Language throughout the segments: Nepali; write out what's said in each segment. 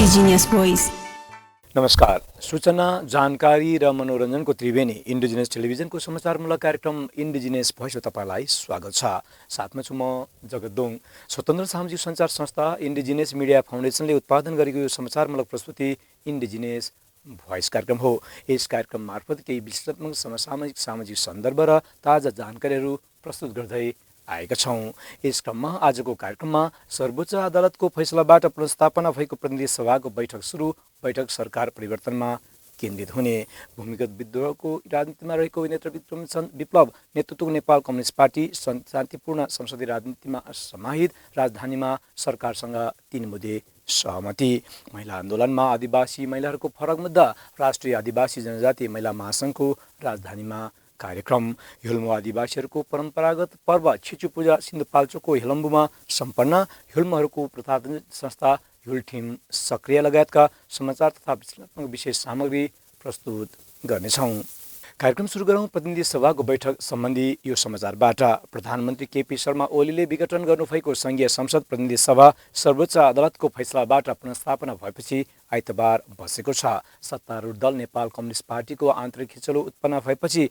Indigenous Voice। नमस्कार। सूचना, जानकारी र मनोरञ्जनको त्रिवेणी इन्डिजिनियस टेलिभिजनको समाचारमूलक कार्यक्रम इन्डिजिनियस भोइसमा तपाईलाई स्वागत छ। साथमा छु म जगतदोङ। स्वतन्त्र सामाजिक सञ्चार संस्था इन्डिजिनियस मिडिया फाउन्डेसनले उत्पादन गरेको यो समाचारमूलक प्रस्तुति इन्डिजिनियस भोइस कार्यक्रम हो। यस कार्यक्रम मार्फत केही विश्लेषणात्मक समसामयिक सामाजिक सन्दर्भ र ताजा जानकारीहरू प्रस्तुत गर्दै आएका छौँ। यस क्रममा आजको कार्यक्रममा सर्वोच्च अदालतको फैसलाबाट पुनर्स्थापना भएको प्रतिनिधि सभाको बैठक सुरु। बैठक सरकार परिवर्तनमा केन्द्रित हुने। भूमिगत विद्रोहको राजनीतिमा रहेको नेता विप्लव नेतृत्वको नेपाल कम्युनिस्ट पार्टी शान्तिपूर्ण संसदीय राजनीतिमा समाहित। राजधानीमा सरकारसँग 3 मुद्दे सहमति। महिला आन्दोलनमा आदिवासी महिलाहरूको फरक मुद्दा। राष्ट्रिय आदिवासी जनजाति महिला महासङ्घको राजधानीमा कार्यक्रम। हिल्मो आदिवासीहरूको परम्परागत पर्व छिचु पूजा सिन्धुपाल्चोकको हिलम्बुमा सम्पन्न। हिल्मोहरूको प्रतात्मक संस्था हिल टिम सक्रिय लगायतका समाचार तथा विश्लेषणात्मक विशेष सामग्री प्रस्तुत गर्नेछौँ। कार्यक्रम सुरु गरौँ प्रतिनिधि सभाको बैठक सम्बन्धी यो समाचारबाट। प्रधानमन्त्री केपी शर्मा ओलीले विघटन गर्नुभएको संघीय संसद प्रतिनिधि सभा सर्वोच्च अदालतको फैसलाबाट पुनर्स्थापना भएपछि आइतबार बसेको छ। सत्तारूढ दल नेपाल कम्युनिस्ट पार्टीको आन्तरिक खिचलो उत्पन्न भएपछि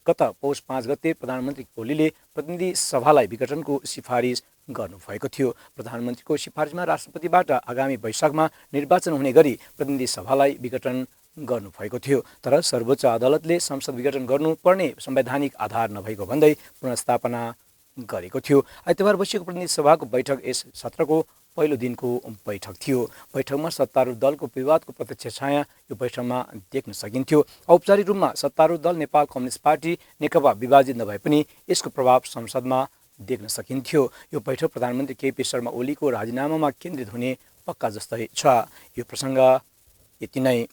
गत पौष 5 गते प्रधानमन्त्री ओलीले प्रतिनिधि सभालाई विघटनको सिफारिस गर्नुभएको थियो। प्रधानमन्त्रीको सिफारिसमा राष्ट्रपतिबाट आगामी वैशाखमा निर्वाचन हुने गरी प्रतिनिधि सभालाई विघटन गर्नुभएको थियो। तर सर्वोच्च अदालतले संसद विघटन गर्नुपर्ने संवैधानिक आधार नभएको भन्दै पुनर्स्थापना गरेको थियो। आइतबार बसेको प्रतिनिधि सभाको बैठक यस सत्रको पहिलो दिनको बैठक थियो। बैठकमा सत्तारूढ दलको विवादको प्रत्यक्ष छाया यो बैठकमा देख्न सकिन्थ्यो। औपचारिक रूपमा सत्तारूढ दल नेपाल कम्युनिस्ट पार्टी नेकपा विभाजित नभए पनि यसको प्रभाव संसदमा देख्न सकिन्थ्यो। यो बैठक प्रधानमन्त्री केपी शर्मा ओलीको राजीनामामा केन्द्रित हुने पक्का जस्तै छ। यो प्रसङ्ग यति नै।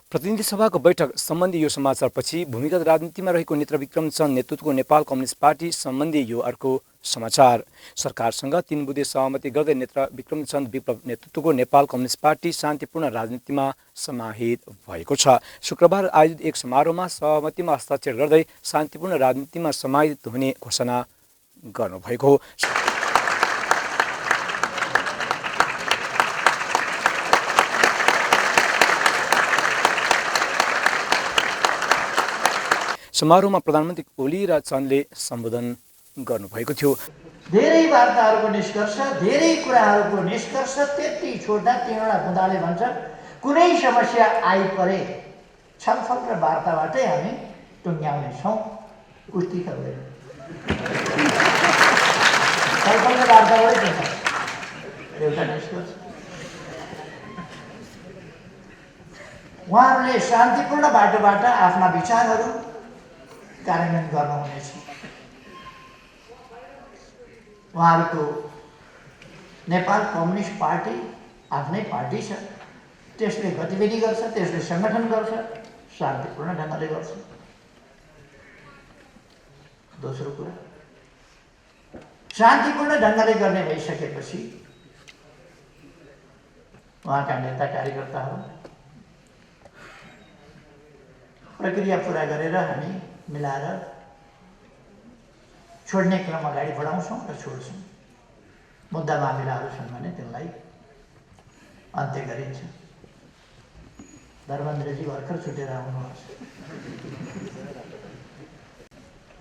प्रतिनिधि सभाको बैठक सम्बन्धी यो समाचारपछि भूमिगत राजनीतिमा रहेको नेता विक्रमचन्द्र नेतृत्वको नेपाल कम्युनिस्ट पार्टी सम्बन्धी यो अर्को समाचार। सरकारसँग 3 बुँदे सहमति गर्दै नेता विक्रमचन्द्र विप्लव नेतृत्वको नेपाल कम्युनिस्ट पार्टी शान्तिपूर्ण राजनीतिमा समाहित भएको छ। शुक्रबार आयोजित एक समारोहमा सहमतिमा हस्ताक्षर गर्दै शान्तिपूर्ण राजनीतिमा समाहित हुने घोषणा गर्नुभएको हो। समारोहमा प्रधानमन्त्री ओली र चन्दले सम्बोधन गर्नुभएको थियो। धेरै वार्ताहरूको निष्कर्ष, धेरै कुराहरूको निष्कर्ष त्यति छोड्दा 3वटा बुँदाले भन्छ कुनै समस्या आइपरे छलफल र वार्ताबाटै हामी टुङ्ग्याउनेछौँ। कुस्ती खेल्दैन, छलफल र वार्ताबाटै एउटा निष्कर्ष। उहाँहरूले शान्तिपूर्ण बाटोबाट आफ्ना विचारहरू कार्यान्वयन गर्नुहुनेछ। उहाँहरूको नेपाल कम्युनिस्ट पार्टी आफ्नै पार्टी छ, त्यसले गतिविधि गर्छ, त्यसले सङ्गठन गर्छ, शान्तिपूर्ण ढङ्गले गर्छ। दोस्रो कुरा, शान्तिपूर्ण ढङ्गले गर्ने भइसकेपछि उहाँका नेता कार्यकर्ताहरू प्रक्रिया पुरा गरेर हामी मिलाएर छोड्ने क्रम अगाडि बढाउँछौँ र छोड्छौँ। मुद्दा मामिलाहरू छन् भने त्यसलाई अन्त्य गरिन्छ। धर्मेन्द्रजी भर्खर छुटेर आउनुहोस्।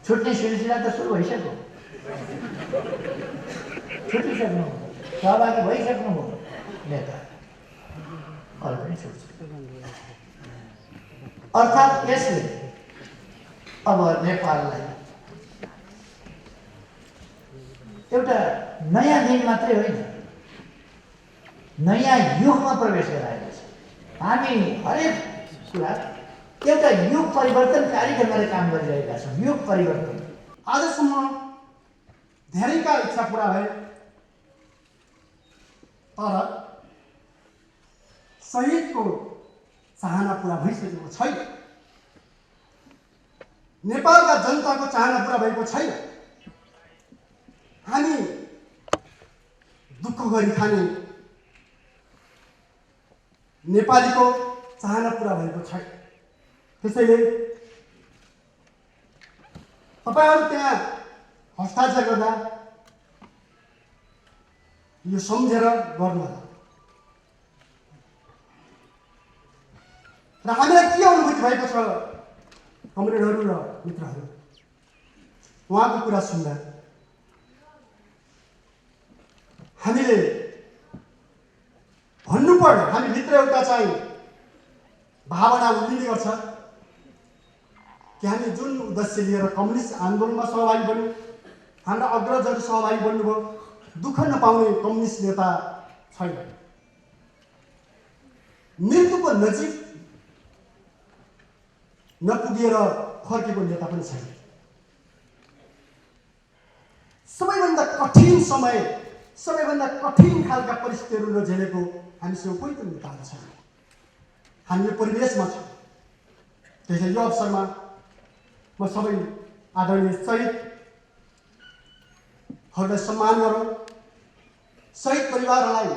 छुट्ने सिलसिला त सुरु भइसक्यो, छुटिसक्नु, सहभागी भइसक्नुभयो नेता, अरू पनि छुट्छ। अर्थात् यसले अब नेपाललाई एउटा नयाँ दिन मात्रै होइन, नयाँ युगमा प्रवेश गराएको छ। हामी हरेक कुरा एउटा युग परिवर्तनकारी ढङ्गले काम गरिरहेका छौँ। युग परिवर्तन आजसम्म धेरैका इच्छा पुरा भए, तर शहीदको चाहना पुरा भइसकेको छैन। नेपालका जनताको चाहना पुरा भएको छैन। हामी दुःख गरी खाने नेपालीको चाहना पुरा भएको छैन। त्यसैले तपाईँहरू त्यहाँ हस्ताक्षर गर्दा यो सम्झेर गर्नु होला। र हामीलाई के अनुभूति भएको छ कमरेडहरू र मित्रहरू, उहाँको कुरा सुन्दा हामीले भन्नुपर्ने हामीभित्र एउटा चाहिँ भावना उम्लिने गर्छ कि हामी जुन उद्देश्य लिएर कम्युनिस्ट आन्दोलनमा सहभागी बन्यौँ, हाम्रा अग्रजहरू सहभागी बन्नुभयो, दुःख नपाउने कम्युनिस्ट नेता छैन। मृत्युको नजिक नपुगेर फर्केको नेता पनि छैन। सबैभन्दा कठिन समय, सबैभन्दा कठिन खालका परिस्थितिहरू झेलेको हामीसँग कोही पनि नेताहरू छैन। हामी यो परिवेशमा छौँ। त्यसैले यो अवसरमा म सबै आदरणीय शहीदहरूलाई सम्मान गरौँ, शहीद परिवारलाई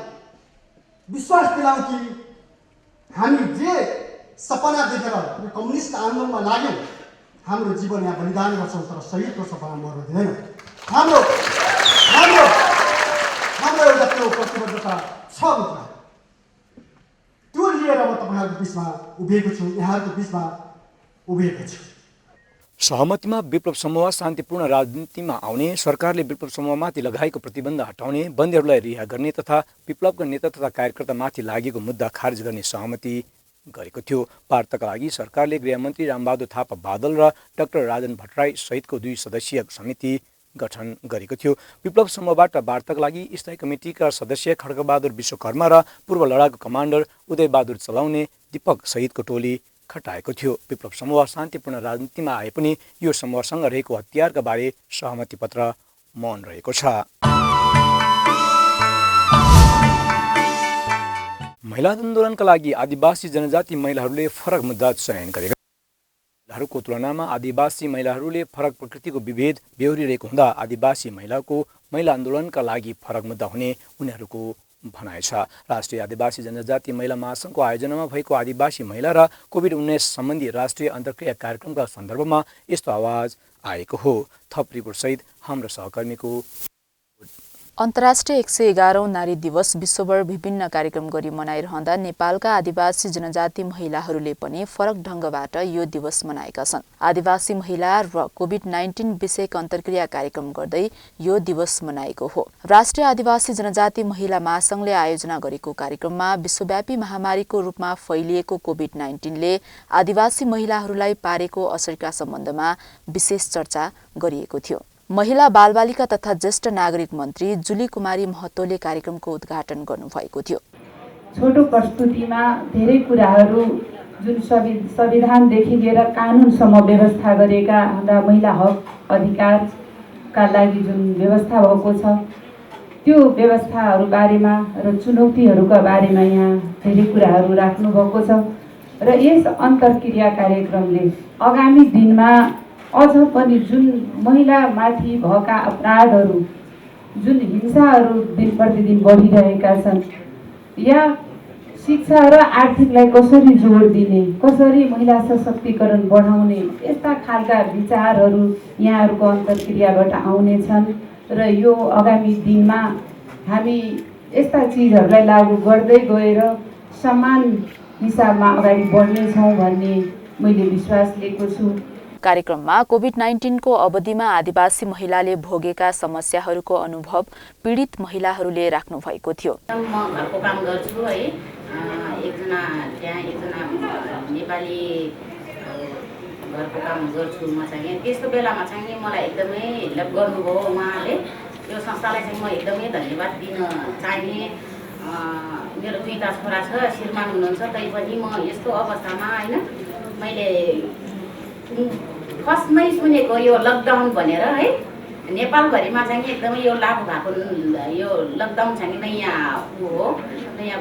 विश्वास दिलाउँ कि हामी जे सपना देखेर यो कम्युनिस्ट आन्दोलनमा लाग्यौँ, हाम्रो जीवन यहाँ बलिदान गर्छौँ, तर शहीदको सपना मर्न दिँदैन। हाम्रो हाम्रो हाम्रो एउटा त्यो प्रतिबद्धता छ मित्र, त्यो लिएर म तपाईँहरूको बिचमा उभिएको छु, यहाँहरूको बिचमा उभिएको छु। सहमतिमा विप्लव समूह शान्तिपूर्ण राजनीतिमा आउने, सरकारले विप्लव समूहमाथि लगाएको प्रतिबन्ध हटाउने, बन्दीहरूलाई रिहा गर्ने तथा विप्लवका नेता तथा कार्यकर्तामाथि लागेको मुद्दा खारेज गर्ने सहमति गरेको थियो। वार्ताका लागि सरकारले गृहमन्त्री रामबहादुर थापा बादल र डाक्टर राजन भट्टराई सहितको 2 सदस्यीय समिति गठन गरेको थियो। विप्लव समूहबाट वार्ताका लागि स्थायी कमिटीका सदस्य खड्गबहादुर विश्वकर्मा र पूर्व लडाकु कमान्डर उदयबहादुर चलाउने दीपक सहितको टोली खटाएको थियो। विप्लव समूह शान्तिपूर्ण राजनीतिमा आए पनि यो समूहसँग रहेको हतियारका बारे सहमति पत्र मौन रहेको छ। महिला आन्दोलनका लागि आदिवासी जनजाति महिलाहरूले फरक मुद्दा चयन गरेका महिलाहरूको तुलनामा आदिवासी महिलाहरूले फरक प्रकृतिको विभेद बेहोरिरहेको हुँदा आदिवासी महिलाको महिला आन्दोलनका लागि फरक मुद्दा हुने उनीहरूको भनाइ छ। राष्ट्रिय आदिवासी जनजाति महिला महासङ्घको आयोजनामा भएको आदिवासी महिला र कोभिड-19 सम्बन्धी राष्ट्रिय अन्तर्क्रिया कार्यक्रमका सन्दर्भमा यस्तो आवाज आएको हो। थप रिपोर्टसहित हाम्रो सहकर्मीको। अन्तर्राष्ट्रिय 111औं नारी दिवस विश्वभर विभिन्न कार्यक्रम गरी मनाइरहँदा नेपालका आदिवासी जनजाति महिलाहरूले पनि फरक ढङ्गबाट यो दिवस मनाएका छन्। आदिवासी महिला र कोभिड-19 विषयक अन्तर्क्रिया कार्यक्रम गर्दै यो दिवस मनाएको हो। राष्ट्रिय आदिवासी जनजाति महिला महासङ्घले आयोजना गरेको कार्यक्रममा विश्वव्यापी महामारीको रूपमा फैलिएको कोभिड-19ले आदिवासी महिलाहरूलाई पारेको असरका सम्बन्धमा विशेष चर्चा गरिएको थियो। महिला बालबालिका तथा ज्येष्ठ नागरिक मन्त्री जुली कुमारी महतोले कार्यक्रमको उद्घाटन गर्नुभएको थियो। छोटो प्रस्तुतिमा धेरै कुराहरू जुन संविधानदेखि लिएर कानुनसम्म व्यवस्था गरेका हाम्रा महिला हक अधिकारका लागि जुन व्यवस्था भएको छ त्यो व्यवस्थाहरू बारेमा र चुनौतीहरूका बारेमा यहाँ धेरै कुराहरू राख्नु भएको छ र यस अन्तर्क्रिया कार्यक्रमले आगामी दिनमा अझ पनि जुन महिलामाथि भएका अपराधहरू, जुन हिंसाहरू दिन प्रतिदिन बढिरहेका छन्, या शिक्षा र आर्थिकलाई कसरी जोड दिने, कसरी महिला सशक्तिकरण बढाउने, यस्ता खालका विचारहरू यहाँहरूको अन्तर्क्रियाबाट आउनेछन् र यो आगामी दिनमा हामी यस्ता चिजहरूलाई लागू गर्दै गएर समान हिसाबमा अगाडि बढ्नेछौँ भन्ने मैले विश्वास लिएको छु। कार्यक्रममा कोभिड-19 को अवधिमा आदिवासी महिलाले भोगेका समस्याहरूको अनुभव पीडित महिलाहरूले राख्नु भएको थियो। म घरको काम गर्छु है, एकजना नेपाली घरको काम गर्छु म चाहिँ। त्यस्तो बेलामा चाहिँ मलाई एकदमै हेल्प गर्नुभयो उहाँले। यो संस्थालाई चाहिँ म एकदमै धन्यवाद दिन चाहे। मेरो 2टा छोरा छ, श्रीमान हुनुहुन्छ, तैपनि म यस्तो अवस्थामा होइन, मैले फर्स्टमै सुनेको यो लकडाउन भनेर है, नेपालभरिमा चाहिँ एकदमै यो लागु भएको यो लकडाउन चाहिँ नयाँ हो, नयाँ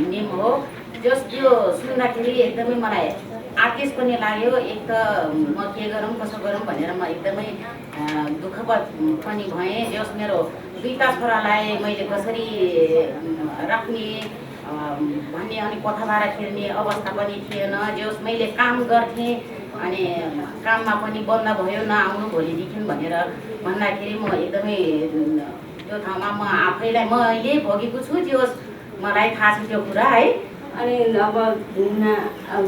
नियम हो। जस यो सुन्दाखेरि एकदमै मलाई आकेश पनि लाग्यो। एक त म के गरौँ कसो गरौँ भनेर म एकदमै दुःख पनि भएँ। जस मेरो 2टा छोरालाई मैले कसरी राख्ने भन्ने अनि कोठाबाट खेल्ने अवस्था पनि थिएन। जस मैले काम गर्थेँ अनि काममा पनि बन्द भयो, नआउनु भोलिदेखि भनेर भन्दाखेरि म एकदमै त्यो ठाउँमा म आफैलाई मैले भोगेको छु, त्यो मलाई थाहा छ त्यो कुरा है। अनि अब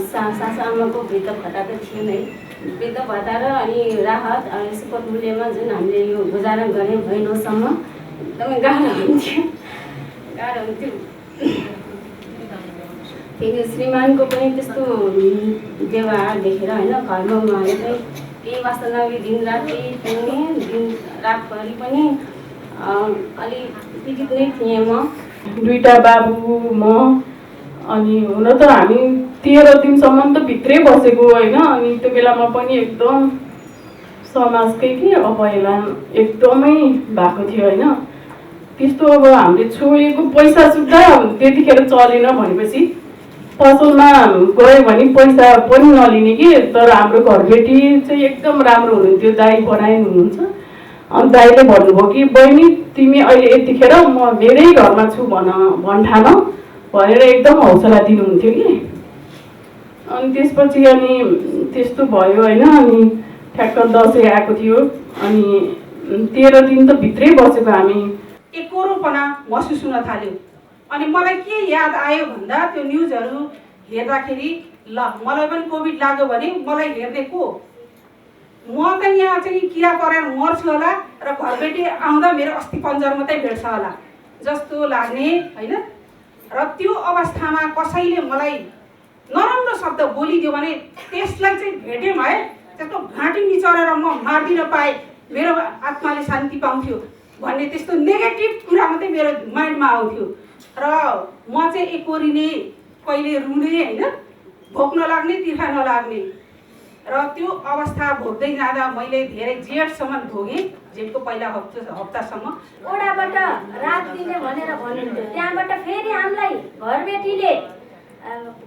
सासु आमाको वृद्ध भत्ता त थियो नै, वृद्ध भत्ता र अनि राहत अनि सुपथ मूल्यमा जुन हामीले यो गुजारा गर्ने भएनसम्म एकदमै गाह्रो हुन्थ्यो। फेरि श्रीमानको पनि त्यस्तो व्यवहार देखेर होइन, घरमा उहाँले चाहिँ केही वास्ता नगरी दिनरात रातभरि पनि अलि पीडित नै थिएँ म। 2टा बाबु म, अनि हुन त हामी 13 दिनसम्म त भित्रै बसेको होइन। अनि त्यो बेलामा पनि एकदम समाजकै के अवहेला एकदमै भएको थियो होइन। त्यस्तो अब हामीले छोएको पैसा सुधा त्यतिखेर चलेन भनेपछि पसलमा गयो भने पैसा पनि नलिने कि। तर हाम्रो घरबेटी चाहिँ एकदम राम्रो हुनुहुन्थ्यो, दाइ बनाइ हुनुहुन्छ। अनि दाइले भन्नुभयो कि बहिनी तिमी अहिले यतिखेर म मेरै घरमा छु भन्ठान भनेर एकदम हौसला दिनुहुन्थ्यो कि। अनि त्यसपछि अनि त्यस्तो भयो होइन। अनि ठ्याक्क दसैँ आएको थियो, अनि 13 दिन त भित्रै बसेको हामी। एकोरोपना महसुस हुन थाल्यो। अनि मलाई के याद आयो भन्दा त्यो न्युजहरू हेर्दाखेरि ल मलाई पनि कोभिड लाग्यो भने मलाई हेर्ने को, म त यहाँ चाहिँ किरा परेर मर्छु होला र घरबेटी आउँदा मेरो अस्थिपञ्जर मात्रै भेट्छ होला जस्तो लाग्ने होइन। र त्यो अवस्थामा कसैले मलाई नराम्रो शब्द बोलिदियो भने त्यसलाई चाहिँ भेट्यौँ है, त्यस्तो घाँटी निचरेर म मार्दिन पाएँ मेरो आत्माले शान्ति पाउँथ्यो भन्ने त्यस्तो नेगेटिभ कुरा मात्रै मेरो माइन्डमा आउँथ्यो। र म चाहिँ एकोरिने, कहिले रुने होइन, भोक नलाग्ने, तिर्खा नलाग्ने। र त्यो अवस्था भोग्दै जाँदा मैले धेरै जेठसम्म भोगेँ, जेठको पहिला हप्तासम्म। ओडाबाट रात दिने भनेर भन्नुहुन्थ्यो, त्यहाँबाट फेरि हामीलाई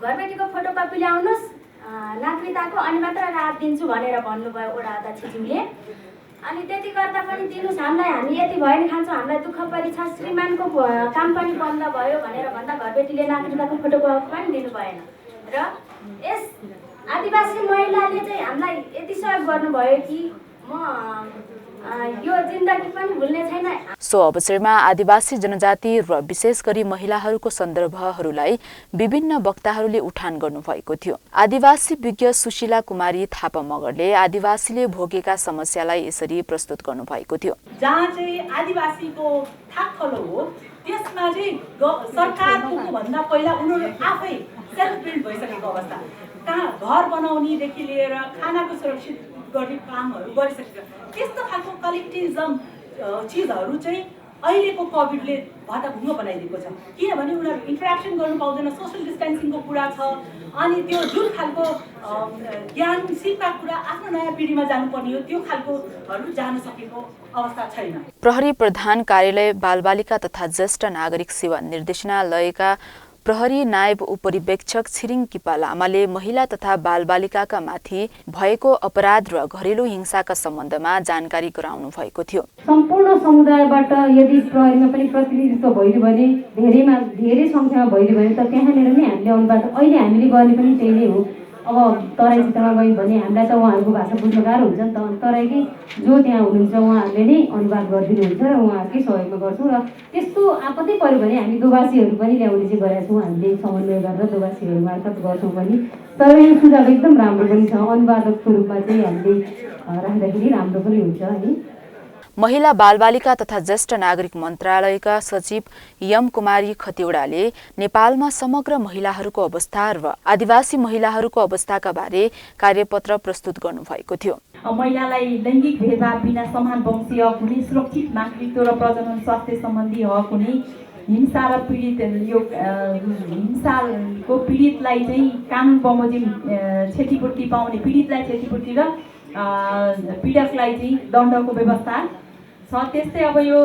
घरबेटीको फोटोकपी ल्याउनुहोस् नागरिकताको, अनि मात्र रात दिन्छु भनेर भन्नुभयो ओडा अध्यक्षज्यूले। अनि त्यति गर्दा पनि दिनुहोस् हामीलाई, हामी यति भयो नि खान्छौँ, हामीलाई दुःख परिछ, श्रीमानको काम पनि बन्द भयो भनेर भन्दा घरबेटीले नागरिकताको फोटोकपी पनि दिनु भएन। र यस आदिवासी महिलाले चाहिँ हामीलाई यति सहयोग गर्नुभयो कि म यो जिन्दगी पनि भुल्ने छैन। सो अवसरमा आदिवासी जनजाति र विशेष गरी महिलाहरूको सन्दर्भहरूलाई विभिन्न वक्ताहरूले उठान गर्नुभएको थियो। आदिवासी विज्ञ सुशीला कुमारी थापा मगरले आदिवासीले भोगेका समस्यालाई यसरी प्रस्तुत गर्नुभएको थियो। जहाँ चाहिँ आदिवासीको थाकथलो हो त्यसमा चाहिँ सरकार पुग्नुभन्दा पहिला उनीहरू आफै सेल्फ बिल्ड भइसकेको अवस्था, कहाँ घर बनाउनेदेखि लिएर खानाको सुरक्षित गर्ने कामहरू गरिसकेको, त्यस्तो खालको कलेक्टिभिजम चिजहरू चाहिँ अहिलेको कोभिडले भताभुङ्ग बनाइदिएको छ। किनभने उनीहरू इन्टरेक्सन गर्नु पाउँदैन, सोसल डिस्टेन्सिङको कुरा छ, अनि त्यो जुन खालको ज्ञान सिपका कुरा आफ्नो नयाँ पिँढीमा जानुपर्ने हो त्यो खालकोहरू जान सकेको अवस्था छैन। प्रहरी प्रधान कार्यालय बालबालिका तथा ज्येष्ठ नागरिक सेवा निर्देशनालयका प्रहरी नायब उपरिवेक्षक छिरिङ किपा लामाले महिला तथा बालबालिकाका माथि भएको अपराध र घरेलु हिंसाका सम्बन्धमा जानकारी गराउनु भएको थियो। सम्पूर्ण समुदायबाट यदि प्रहरीमा पनि प्रतिनिधित्व भइदियो भने, धेरै संख्यामा भइदियो भने त त्यहाँनिर नै हामीले अनुवाद अहिले हामीले गर्ने पनि त्यही नै हो। अब तराई क्षेत्रमा गयौँ भने हामीलाई त उहाँहरूको भाषा बुझ्न गाह्रो हुन्छ नि त, तराईकै जो त्यहाँ हुनुहुन्छ उहाँहरूले नै अनुवाद गरिदिनुहुन्छ र उहाँहरूकै सहयोगमा गर्छौँ। र त्यस्तो आपत्ति पऱ्यो भने हामी दोभाषीहरू पनि ल्याउने चाहिँ गरेका छौँ, हामीले समन्वय गरेर दोभाषीहरू मार्फत गर्छौँ पनि। तर यो सुझाव एकदम राम्रो पनि छ, अनुवादकको रूपमा चाहिँ हामीले राख्दाखेरि राम्रो पनि हुन्छ है। महिला बालबालिका तथा ज्येष्ठ नागरिक मन्त्रालयका सचिव यम कुमारी खतिवडाले नेपालमा समग्र महिलाहरूको अवस्था र आदिवासी महिलाहरूको अवस्थाका बारे कार्यपत्र प्रस्तुत गर्नुभएको थियो। महिलालाई लैङ्गिक भेदभाव बिना समान वंशीय हक हुने, सुरक्षित मातृत्व र प्रजनन स्वास्थ्य सम्बन्धी हक हुने, हिंसा र पीडित यो हिंसाको पीडितलाई चाहिँ कानुन बमोजिम क्षतिपूर्ति पाउने, पीडितलाई क्षतिपूर्ति र पीडकलाई चाहिँ दण्डको व्यवस्था छ। त्यस्तै अब यो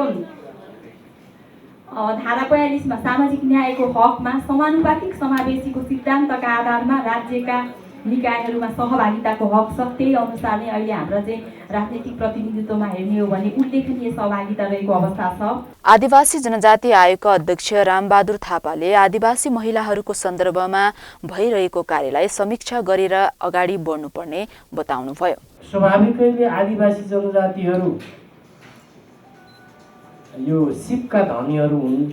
धारा 42मा सामाजिक न्यायको हकमा समानुपातिक समावेशीको सिद्धान्तका आधारमा राज्यका निकायहरूमा सहभागिताको हक छ। त्यही अनुसार नै अहिले हाम्रो चाहिँ राजनीतिक प्रतिनिधित्वमा हेर्ने हो भने उल्लेखनीय सहभागिता रहेको अवस्था छ। आदिवासी जनजाति आयोगका अध्यक्ष रामबहादुर थापाले आदिवासी महिलाहरूको सन्दर्भमा भइरहेको कार्यलाई समीक्षा गरेर अगाडि बढ्नुपर्ने बताउनुभयो। स्वाभाविकै आदिवासी जनजातिहरू यो सिपका धनीहरू हुन्,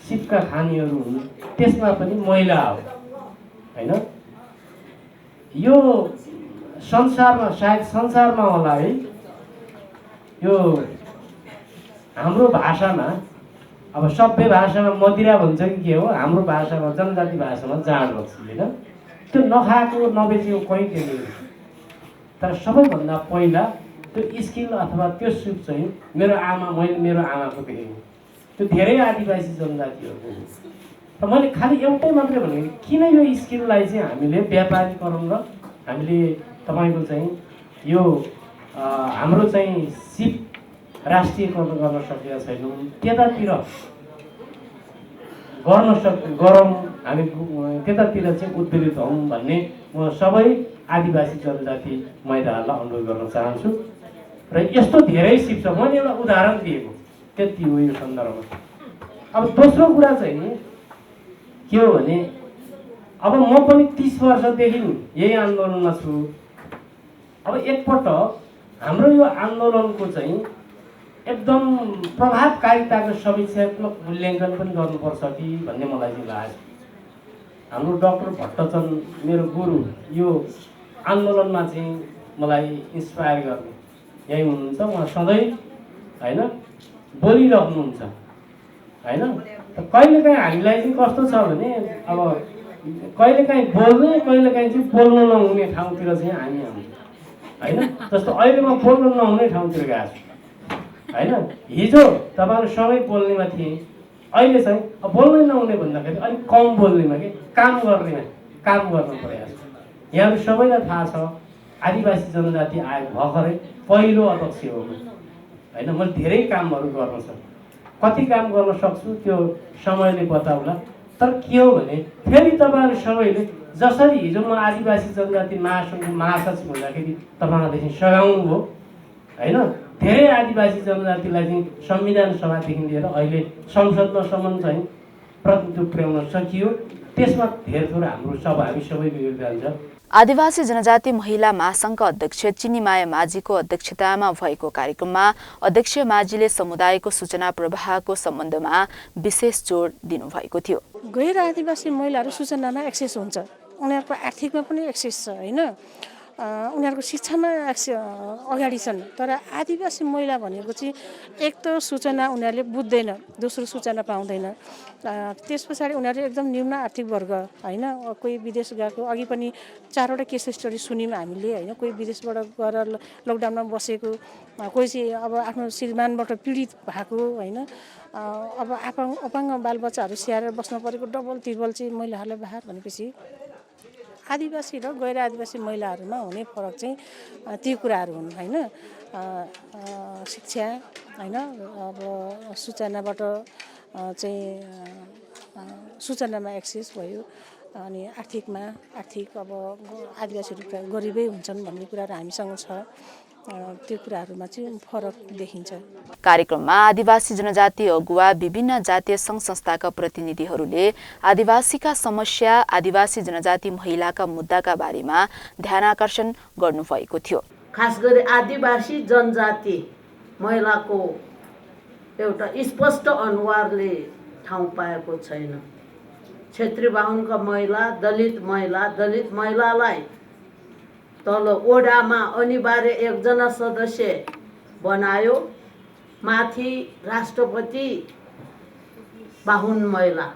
सिपका खानीहरू हुन्, त्यसमा पनि महिला हो हैन। यो संसारमा सायद संसारमा होला है, यो हाम्रो भाषामा अब सभ्य भाषामा मदिरा भन्छ कि के हो, हाम्रो भाषामा जनजाति भाषामा जाँड भन्छ होइन। त्यो नखाएको नबेचेको कहीँ केही तर सबैभन्दा पहिला त्यो स्किल अथवा त्यो सिप चाहिँ मेरो आमाको देखेको। त्यो धेरै आदिवासी जनजातिहरूको हो। र मैले खालि एउटै मात्रै भनेको किन यो स्किललाई चाहिँ हामीले व्यापारीकरण र हामीले तपाईँको चाहिँ यो हाम्रो चाहिँ सिप राष्ट्रियकरण गर्न सकेका छैनौँ, त्यतातिर गरौँ हामी, त्यतातिर चाहिँ उद्वेलित हौँ भन्ने म सबै आदिवासी जनजाति महिलाहरूलाई अनुरोध गर्न चाहन्छु। र यस्तो धेरै सिप छ, मैले एउटा उदाहरण दिएको त्यति हो यो सन्दर्भमा। अब दोस्रो कुरा चाहिँ के हो भने अब म पनि 30 वर्षदेखि यही आन्दोलनमा छु। अब एकपल्ट हाम्रो यो आन्दोलनको चाहिँ एकदम प्रभावकारिताको समीक्षात्मक मूल्याङ्कन पनि गर्नुपर्छ कि भन्ने मलाई चाहिँ लाग्यो। हाम्रो डाक्टर भट्टचन्द मेरो गुरु यो आन्दोलनमा चाहिँ मलाई इन्स्पायर गर्ने यही हुनुहुन्छ। उहाँ सधैँ होइन बोलिरहनुहुन्छ होइन। कहिलेकाहीँ हामीलाई चाहिँ कस्तो छ भने अब कहिलेकाहीँ बोल्ने कहिलेकाहीँ चाहिँ बोल्नु नहुने ठाउँतिर चाहिँ हामी होइन। जस्तो अहिले म बोल्नु नहुने ठाउँतिर गएको छु होइन। हिजो तपाईँहरू सँगै बोल्नेमा थिएँ, अहिले चाहिँ बोल्नै नहुने भन्दाखेरि अलिक कम बोल्नेमा कि काम गर्नेमा काम गर्नु परेको छ। यहाँहरू सबैलाई थाहा छ आदिवासी जनजाति आयोग भर्खरै पहिलो अध्यक्ष हो होइन। मैले धेरै कामहरू गर्न सक्छु, कति काम गर्न सक्छु त्यो समयले बताउला। तर के हो भने फेरि तपाईँहरू सबैले जसरी हिजो म आदिवासी जनजाति महासङ्घको महासचिव हुँदाखेरि तपाईँहरूदेखि सघाउनु हो होइन। धेरै आदिवासी जनजातिलाई चाहिँ संविधान सभादेखि लिएर अहिले संसदमासम्म चाहिँ प्रतिनिधित्व पुर्याउन सकियो। त्यसमा धेरै थोर हाम्रो हामी सबैको योगदान छ। आदिवासी जनजाति महिला महासङ्घका अध्यक्ष चिनीमाया माझीको अध्यक्षतामा भएको कार्यक्रममा अध्यक्ष माझीले समुदायको सूचना प्रवाहको सम्बन्धमा विशेष जोड दिनुभएको थियो। गैर आदिवासी महिलाहरू सूचनामा एक्सेस हुन्छ, उनीहरूको आर्थिकमा पनि एक्सेस छ होइन, उनीहरूको शिक्षामा अगाडि छन्। तर आदिवासी महिला भनेको चाहिँ एक त सूचना उनीहरूले बुझ्दैन, दोस्रो सूचना पाउँदैन, त्यस पछाडि उनीहरू एकदम निम्न आर्थिक वर्ग होइन। कोही विदेश गएको, अघि पनि 4वटा केस स्टडी सुन्यौँ हामीले होइन। कोही विदेशबाट गएर लकडाउनमा बसेको, कोही चाहिँ अब आफ्नो श्रीमानबाट पीडित भएको होइन। अब अपाङ्ग बालबच्चाहरू स्याहारेर बस्नु परेको डबल त्रिबल चाहिँ महिलाहरूलाई बाहर भनेपछि आदिवासी र गैर आदिवासी महिलाहरूमा हुने फरक चाहिँ ती कुराहरू हुन् होइन। शिक्षा होइन, अब सूचनाबाट चाहिँ सूचनामा एक्सेस भयो, अनि आर्थिक अब आदिवासीहरू गरिबै हुन्छन् भन्ने कुराहरू हामीसँग छ। त्यो कुराहरूमा चाहिँ फरक देखिन्छ। कार्यक्रममा आदिवासी जनजाति अगुवा, विभिन्न जातीय सङ्घ संस्थाका प्रतिनिधिहरूले आदिवासीका समस्या, आदिवासी जनजाति महिलाका मुद्दाका बारेमा ध्यानाकर्षण गर्नुभएको थियो। खास गरी आदिवासी जनजाति महिलाको एउटा स्पष्ट अनुहारले ठाउँ पाएको छैन। क्षेत्री बाहुनका महिला, दलित महिलालाई तल ओडामा अनिवार्य एकजना सदस्य बनायो, माथि राष्ट्रपति बाहुन महिला,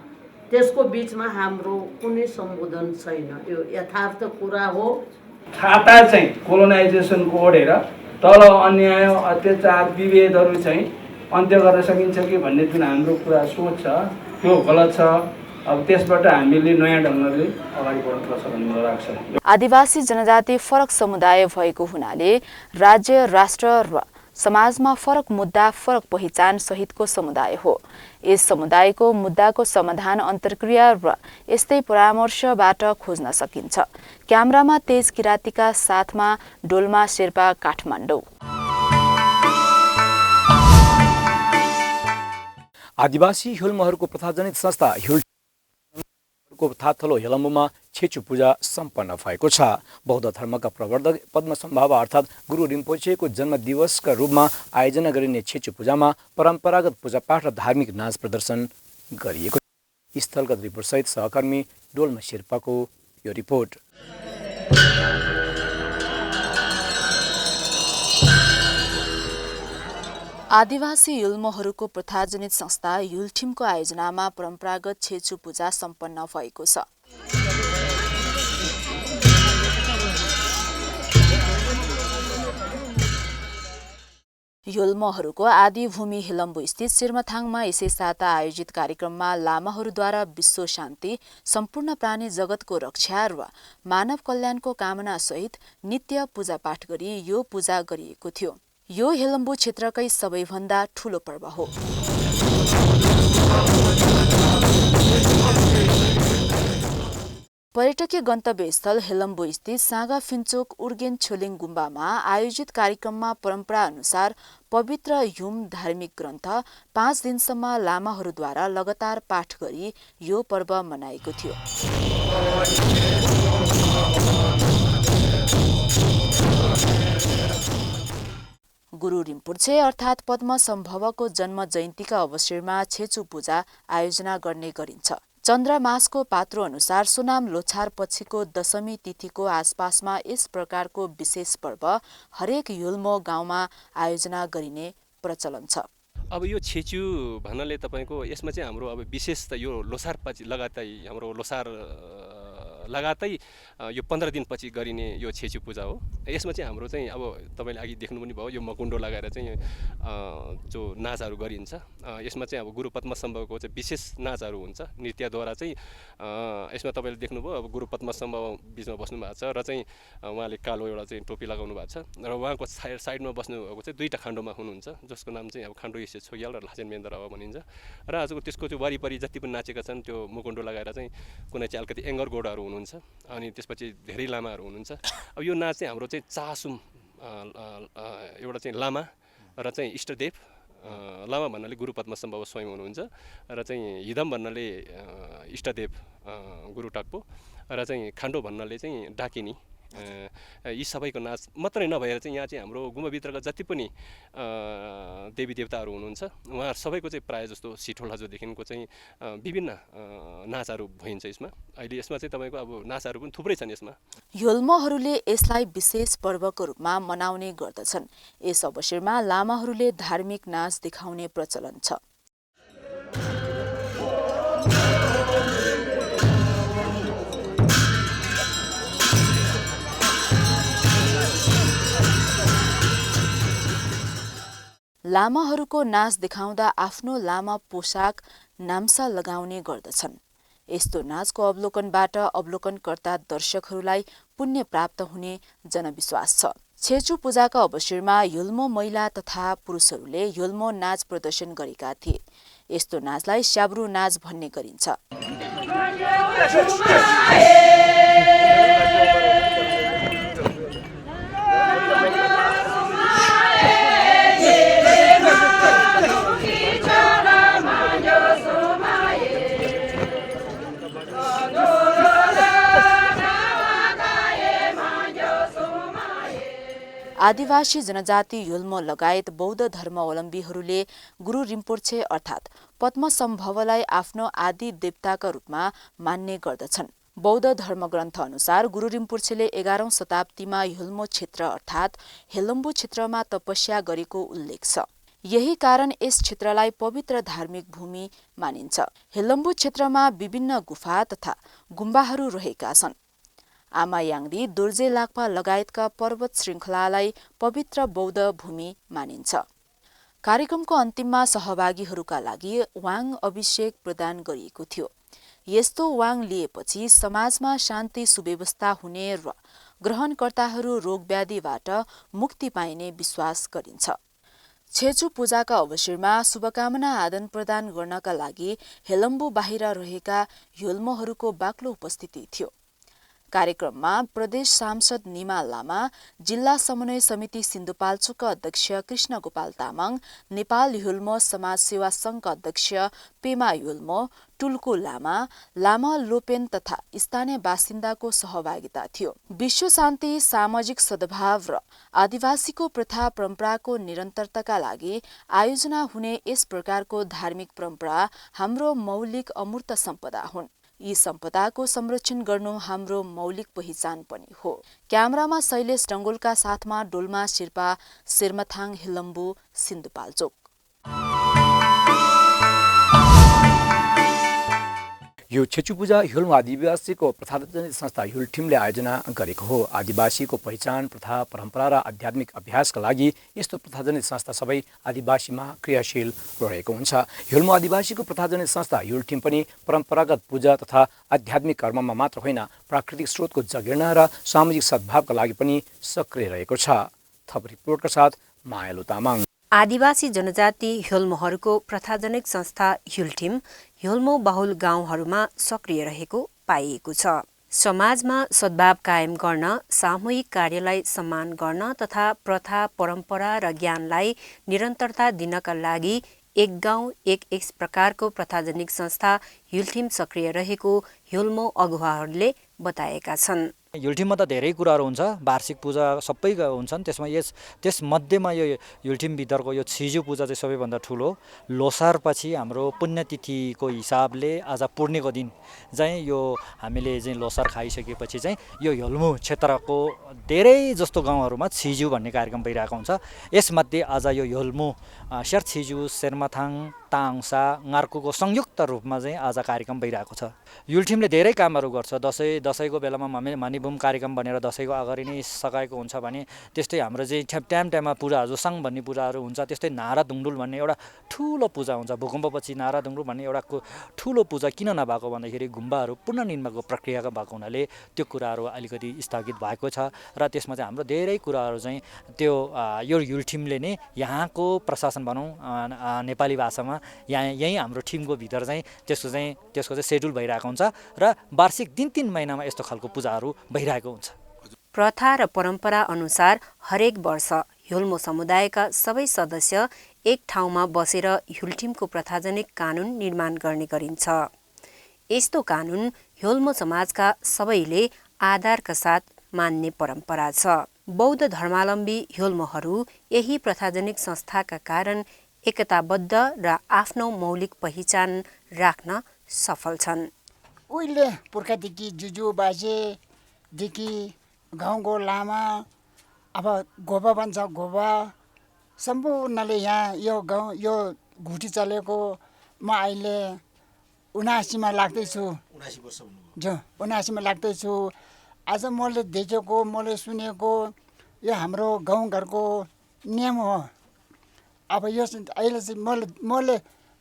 त्यसको बिचमा हाम्रो कुनै सम्बोधन छैन। यो यथार्थ कुरा हो। खाता चाहिँ कोलोनाइजेसनको ओढेर तल अन्याय, अत्याचार, विभेदहरू चाहिँ अन्त्य गर्न सकिन्छ कि भन्ने जुन हाम्रो कुरा सोच छ त्यो गलत छ। अब त्यसबाट हामीले नयाँ ढङ्गले अगाडि बढ्नुपर्छ भन्ने मलाई लाग्छ। आदिवासी जनजाति फरक समुदाय भएको हुनाले राज्य, राष्ट्र र समाजमा फरक मुद्दा, फरक पहिचान सहितको समुदाय हो। यस समुदायको मुद्दाको समाधान अन्तर्क्रिया र यस्तै परामर्शबाट खोज्न सकिन्छ। क्यामेरामा तेज किरातीका साथमा डोल्मा शेर्पा, काठमाडौँ। आदिवासी हिलमहरूको प्रथाजनित संस्था हिल को थाथलो हेलम्बुमा छेचु पूजा सम्पन्न भएको छ। बौद्ध धर्मका प्रवर्तक पद्मसम्भव अर्थात् गुरु रिम्पोछेको जन्म दिवसका रूपमा आयोजना गरिने छेचु पूजामा परम्परागत पूजापाठ र धार्मिक नाच प्रदर्शन गरिएको। स्थलगत रिपोर्टसहित सहकर्मी डोल्मा शेर्पाको यो रिपोर्ट। आदिवासी युल्मोहरूको प्रथाजनित संस्था युलटिमको आयोजनामा परम्परागत छेचु पूजा सम्पन्न भएको छ। युल्मोहरूको आदि भूमि हिलम्बु स्थित सिर्मथाङमा यसै साता आयोजित कार्यक्रममा लामाहरूद्वारा विश्व शान्ति, सम्पूर्ण प्राणी जगतको रक्षा र मानव कल्याणको कामना सहित नित्य पूजापाठ गरी यो पूजा गरिएको थियो। यो हिलम्बु क्षेत्रकै सबैभन्दा ठूलो पर्व हो। पर्यटकीय गन्तव्य स्थल हिलम्बु स्थित सागा फिन्चोक उर्गेन छोलिङ गुम्बामा आयोजित कार्यक्रममा परम्परा अनुसार पवित्र युम धार्मिक ग्रन्थ 5 दिनसम्म लामाहरूद्वारा लगातार पाठ गरी यो पर्व मनाएको थियो। गुरु रिम्पोछे अर्थात् पद्मसम्भवको जन्म जयन्तीका अवसरमा छेचु पूजा आयोजना गर्ने गरिन्छ। चन्द्र मासको पात्रो अनुसार सोनाम लोछार पछिको दशमी तिथिको आसपासमा यस प्रकारको विशेष पर्व हरेक युल्मो गाउँमा आयोजना गरिने प्रचलन छ। अब यो छेचु भन्नाले तपाईको यसमा चाहिँ हाम्रो अब विशेष त यो लोसार पछि लगातार हाम्रो लोसार लगातार यो 15 दिनपछि गरिने यो छेचु पूजा हो। यसमा चाहिँ हाम्रो चाहिँ अब तपाईले अघि देख्नु पनि भयो यो मकुण्डो लगाएर चाहिँ जो नाचहरू गरिन्छ। यसमा चाहिँ अब गुरु पद्मसम्भवको चाहिँ विशेष नाचहरू हुन्छ नृत्यद्वारा चाहिँ। यसमा तपाईले देख्नुभयो अब गुरु पद्मसम्भव बिचमा बस्नु भएको छ र चाहिँ उहाँले कालो एउटा चाहिँ टोपी लगाउनु भएको छ र उहाँको साइडमा बस्नुभएको चाहिँ दुईटा खाण्डोमा हुनुहुन्छ जसको नाम चाहिँ अब खाण्डो इसे छोग्याल र लाचेन मेन्द्र राव भनिन्छ। र आजको त्यसको चाहिँ वरिपरि जति पनि नाचेका छन् त्यो मुकुण्डो लगाएर चाहिँ कुनै चाहिँ अलिकति एङ्गर गोडाहरू हुनुहुन्छ अनि त्यसपछि धेरै लामाहरू हुनुहुन्छ। अब यो नाच चाहिँ हाम्रो चाहिँ चासुम एउटा चाहिँ लामा र चाहिँ इष्टदेव। लामा भन्नाले गुरु पद्मसम्भव स्वयं हुनुहुन्छ र चाहिँ हिदम भन्नाले इष्टदेव गुरु टाक्पो र चाहिँ खाण्डो भन्नाले चाहिँ डाकिनी। यी सबैको नाच मात्रै नभएर चाहिँ यहाँ चाहिँ हाम्रो गुम्बाभित्रका जति पनि देवी देवताहरू हुनुहुन्छ उहाँहरू सबैको चाहिँ प्रायः जस्तो सिठोलाजोदेखिको चाहिँ विभिन्न नाचहरू भइन्छ यसमा। अहिले यसमा चाहिँ तपाईँको अब नाचहरू पनि थुप्रै छन् यसमा। युल्मोहरूले यसलाई विशेष पर्वको रूपमा मनाउने गर्दछन्। यस अवसरमा लामाहरूले धार्मिक नाच देखाउने प्रचलन छ। लामाहरूको नाच देखाउँदा आफ्नो लामा पोसाक नाम्सा लगाउने गर्दछन्। यस्तो नाचको अवलोकनबाट अवलोकनकर्ता दर्शकहरूलाई पुण्य प्राप्त हुने जनविश्वास छ। छेचु पूजाका अवसरमा युल्मो महिला तथा पुरुषहरूले युल्मो नाच प्रदर्शन गरेका थिए। यस्तो नाचलाई स्याब्रु नाच भन्ने गरिन्छ। आदिवासी जनजाति युल्मो लगायत बौद्ध धर्मावलम्बीहरूले गुरु रिम्पोछे अर्थात् पद्मसम्भवलाई आफ्नो आदि देवताका रूपमा मान्ने गर्दछन्। बौद्ध धर्मग्रन्थ अनुसार गुरु रिम्पोछेले 11औं शताब्दीमा युल्मो क्षेत्र अर्थात् हेलम्बु क्षेत्रमा तपस्या गरेको उल्लेख छ। यही कारण यस क्षेत्रलाई पवित्र धार्मिक भूमि मानिन्छ। हेलम्बु क्षेत्रमा विभिन्न गुफा तथा गुम्बाहरू रहेका छन्। आमायाङदी, दुर्जे लाक्पा लगायतका पर्वत श्रृङ्खलालाई पवित्र बौद्ध भूमि मानिन्छ। कार्यक्रमको अन्तिममा सहभागीहरूका लागि वाङ अभिषेक प्रदान गरिएको थियो। यस्तो वाङ लिएपछि समाजमा शान्ति सुव्यवस्था हुने र ग्रहणकर्ताहरू रोगव्याधिबाट मुक्ति पाइने विश्वास गरिन्छ। छेचु पूजाका अवसरमा शुभकामना आदान प्रदान गर्नका लागि हेलम्बु बाहिर रहेका युल्मोहरूको बाक्लो उपस्थिति थियो। कार्यक्रममा प्रदेश सांसद निमा लामा, जिल्ला समन्वय समिति सिन्धुपाल्चोकका अध्यक्ष कृष्ण गोपाल तामाङ, नेपाल युल्मो समाज सेवा संघका अध्यक्ष पेमा युल्मो, टुल्कु लामा, लामा लोपेन तथा स्थानीय बासिन्दाको सहभागिता थियो। विश्व शान्ति, सामाजिक सद्भाव र आदिवासीको प्रथा परम्पराको निरन्तरताका लागि आयोजना हुने यस प्रकारको धार्मिक परम्परा हाम्रो मौलिक अमूर्त सम्पदा हुन्। यी सम्पदाको संरक्षण गर्नु हाम्रो मौलिक पहिचान पनि हो। क्यामेरामा शैलेश डङ्गोलका साथमा डोल्मा शेर्पा, शेर्माथाङ हिलम्बु, सिन्धुपाल्चोक। यो छेचु पूजा ह्युल्म आदिवासीको प्रथाजनित संस्था ह्युल्टिमले आयोजना गरेको हो। आदिवासीको पहिचान, प्रथा, परम्परा र आध्यात्मिक अभ्यासका लागि यस्तो प्रथाजनित संस्था सबै आदिवासीमा क्रियाशील रहेको हुन्छ। ह्युल्म आदिवासीको प्रथाजनित संस्था ह्युल्टिम पनि परम्परागत पूजा तथा आध्यात्मिक कर्ममा मात्र होइन, प्राकृतिक स्रोतको जगेर्ना र सामाजिक सद्भावका लागि पनि सक्रिय रहेको छ। थप रिपोर्टका साथ मायालु तामाङ। आदिवासी जनजाति ह्युल्मोहरूको प्रथाजनिक संस्था ह्युल्टिम ह्युल्मो बहुल गाउँहरूमा सक्रिय रहेको पाइएको छ। समाजमा सद्भाव कायम गर्न, सामूहिक कार्यलाई सम्मान गर्न तथा प्रथा, परम्परा र ज्ञानलाई निरन्तरता दिनका लागि एक गाउँ एक प्रकारको प्रथाजनिक संस्था ह्युल्टिम सक्रिय रहेको ह्युल्मो अगुवाहरूले बताएका छन्। ह्युल्टिममा त धेरै कुराहरू हुन्छ, वार्षिक पूजा सबै हुन्छन्। त्यसमध्येमा यो ह्युल्टिमभित्रको यो छिजु पूजा चाहिँ सबैभन्दा ठुलो। लोसारपछि हाम्रो पुण्यतिथिको हिसाबले आज पूर्णिको दिन चाहिँ यो हामीले चाहिँ लोसार खाइसकेपछि चाहिँ यो ह्युल्मो क्षेत्रको धेरै जस्तो गाउँहरूमा छिजु भन्ने कार्यक्रम भइरहेको हुन्छ। यसमध्ये आज यो ह्युल्मो शेर छिजु, शेर्माथाङ, ताङसा, ङार्कुको संयुक्त रूपमा चाहिँ आज कार्यक्रम भइरहेको छ। ह्युल्टिमले धेरै कामहरू गर्छ। दसैँको बेलामा मानिबुम कार्यक्रम भनेर दसैँको अगाडि नै सकाएको हुन्छ भने, त्यस्तै हाम्रो चाहिँ टाइममा पूजाहरू, साङ भन्ने पूजाहरू हुन्छ। त्यस्तै नारा दुङडुल भन्ने एउटा ठुलो पूजा हुन्छ। भूकम्पपछि नारा दुङडुल भन्ने एउटा ठुलो पूजा किन नभएको भन्दाखेरि गुम्बाहरू पुनर्निर्माणको प्रक्रिया भएको हुनाले त्यो कुराहरू अलिकति स्थगित भएको छ र त्यसमा चाहिँ हाम्रो धेरै कुराहरू चाहिँ त्यो यो ह्युल्टिमले नै यहाँको प्रशासन भनौँ नेपाली भाषामा यही हाम्रो टिमको भित्र चाहिँ त्यसको चाहिँ सेड्युल भइरहेको हुन्छ र वार्षिक 3 महिनामा यस्तो खालको पूजाहरू भइरहेको हुन्छ। प्रथा र परम्परा अनुसार हरेक वर्ष ह्युल्मो समुदायका सबै सदस्य एक ठाउँमा बसेर ह्युल्टिमको प्रथाजनिक कानुन निर्माण गर्ने गरिन्छ। यस्तो कानुन ह्युल्मो समाजका सबैले आधारका साथ मान्ने परम्परा छ। बौद्ध धर्मावलम्बी ह्युल्मोहरू यही प्रथाजनिक संस्थाका कारण एकताबद्ध र आफ्नो मौलिक पहिचान राख्न सफल छन्। उहिले पुर्खादेखि जुजु बाजेदेखि गाउँको लामा, अब गोबा भन्छ, गोबा सम्पूर्णले यहाँ यो गाउँ यो घुटी चलेको म अहिले 79मा लाग्दैछु। 79मा लाग्दैछु। आज मैले देखेको, मैले सुनेको यो हाम्रो गाउँघरको नियम हो। अब यो अहिले चाहिँ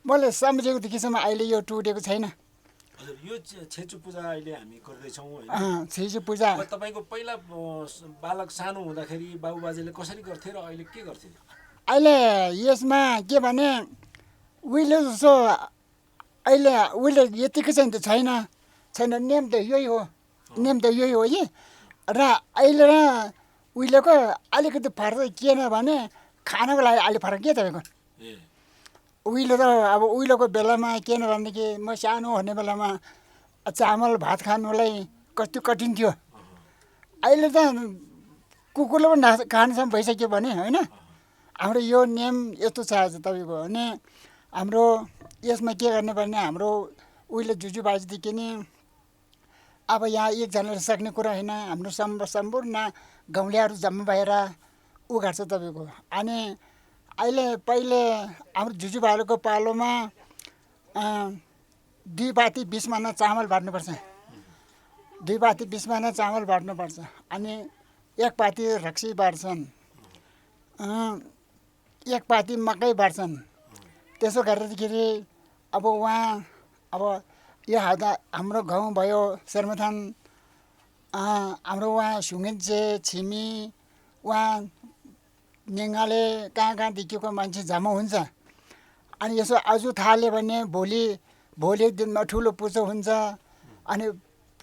मैले सम्झेकोदेखिसम्म अहिले यो टुटेको छैन। हजुर, यो छेचु पूजा अहिले हामी गर्दैछौँ होइन? छेचु पूजा तपाईँको पहिला बालक सानो हुँदाखेरि बाबुबाजेले कसरी गर्थे र अहिले के गर्थे? अहिले यसमा के भने उहिले जस्तो उहिले यतिकै चाहिँ छैन। नियम त यही हो, कि र अहिले र उहिलेको अलिकति फरक किन भने खानको लागि अलि फरक के तपाईँको? उहिले त अब उहिलेको बेलामा किन भनेदेखि म सानो हुने बेलामा चामल भात खानुलाई कति कठिन थियो। अहिले त कुकुरले पनि खानसम्म भइसक्यो भने होइन। हाम्रो यो नियम यस्तो छ आज तपाईँको भने हाम्रो यसमा के गर्ने भने हाम्रो उहिले जुजुबाजेदेखि नै अब यहाँ एकजनाले सक्ने कुरा होइन। हाम्रो सम्पूर्ण गाउँलेहरू जम्मा भएर ऊ गर्छ तपाईँको। अनि पहिले हाम्रो जुजुबाहरूको पालोमा 2 पाती 20 मना चामल बाँड्नुपर्छ। 2 पाती 20 मना चामल बाँड्नुपर्छ। अनि 1 पाती रक्सी बाँड्छन्, 1 पाती मकै बाँड्छन्। त्यसो गर्दाखेरि अब यो हाम्रो गाउँ भयो शेर्माथाङ, हाम्रो उहाँ सुङ्गेन्चे छिमी उहाँ नेङ्गाले कहाँदेखिको मान्छे जम्मा हुन्छ। अनि यसो आज थाल्यो भने भोलि एक दिनमा ठुलो पूजा हुन्छ। अनि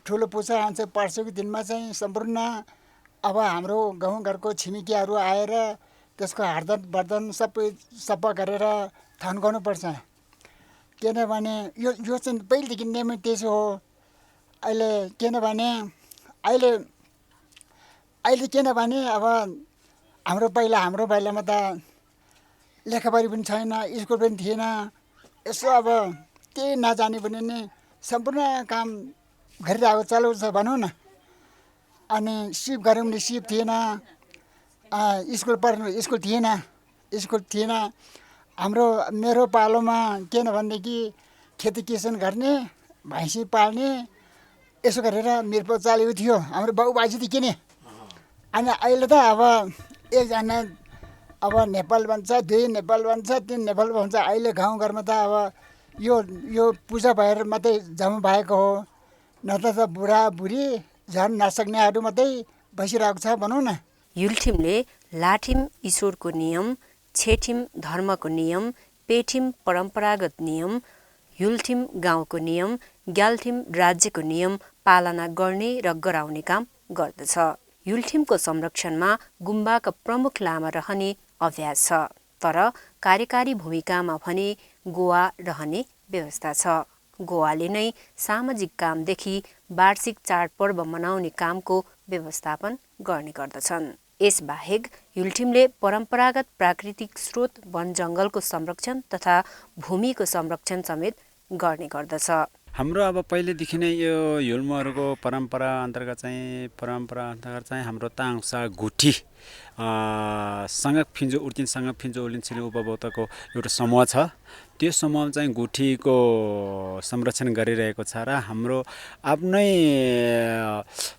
ठुलो पूजा हुन्छ पर्सिको दिनमा चाहिँ सम्पूर्ण अब हाम्रो गाउँघरको छिमेकीहरू आएर त्यसको हार्दन वर्धन सबै सफा गरेर थन्काउनुपर्छ। किनभने यो चाहिँ पहिलेदेखि नियमित त्यसो हो। अहिले किनभने अब हाम्रो बेलामा त लेखापढी पनि छैन, स्कुल पनि थिएन। यसो अब केही नजाने पनि नि सम्पूर्ण काम गरिरहेको चलाउँछ भनौँ न। अनि सिप गऱ्यौँ भने सिप थिएन, स्कुल थिएन। मेरो पालोमा किनभनेदेखि खेती किसान गर्ने, भैँसी पाल्ने यसो गरेर मिर्पो चलेको थियो। हाम्रो बाउबाजेदेखि नै। अनि अहिले त अब एकजना अब नेपाल भन्छ, 2 नेपाल भन्छ, 3 नेपाल भन्छ। अहिले गाउँघरमा त अब यो पूजा भएर मात्रै जम्मा भएको हो, नत्र त बुढाबुढी झन् नसक्नेहरू मात्रै बसिरहेको छ भनौँ न। युलठिमले लाठिम ईश्वरको नियम, छेठिम धर्मको नियम, पेठिम परम्परागत नियम, युलठिम गाउँको नियम, ग्यालठिम राज्यको नियम पालना गर्ने र गराउने काम गर्दछ। युलठिमको संरक्षणमा गुम्बाका प्रमुख लामा रहने अभ्यास छ, तर कार्यकारी भूमिकामा भने गोवा रहने व्यवस्था छ। गोवाले नै सामाजिक कामदेखि वार्षिक चाडपर्व मनाउने कामको व्यवस्थापन गर्ने गर्दछन्। यसबाहेक युलठिमले परम्परागत प्राकृतिक स्रोत वन जङ्गलको संरक्षण तथा भूमिको संरक्षण समेत गर्ने गर्दछ। हाम्रो अब पहिलेदेखि नै यो युल्महरूको परम्परा अन्तर्गत चाहिँ हाम्रो ताङसा गुठी सँगक फिन्जो उर्तिन सँगक फिन्जो उलिन छिले उपभोक्ताको एउटा समूह छ। त्यो समूहमा चाहिँ गुठीको संरक्षण गरिरहेको छ र हाम्रो आफ्नै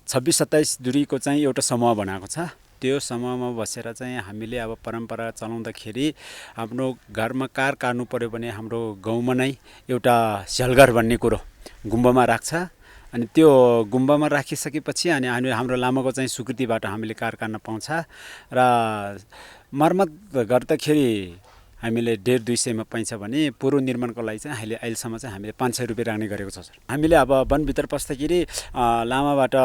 26-27 दूरीको चाहिँ एउटा समूह बनाएको छ। त्यो समूहमा बसेर चाहिँ हामीले अब परम्परा चलाउँदाखेरि आफ्नो घरमा कार काट्नु पर्यो भने हाम्रो गाउँमा नै एउटा स्यालघर भन्ने कुरो गुम्बामा राख्छ। अनि त्यो गुम्बामा राखिसकेपछि अनि हाम्रो लामाको चाहिँ स्वीकृतिबाट हामीले कार काट्न पाउँछ र मर्मत गर्दाखेरि हामीले 150-200 पाइन्छ भने पूर्व निर्माणको लागि चाहिँ अहिलेसम्म चाहिँ हामीले 500 रुपियाँ राख्ने गरेको छ सर। हामीले अब वनभित्र पस्दाखेरि लामाबाट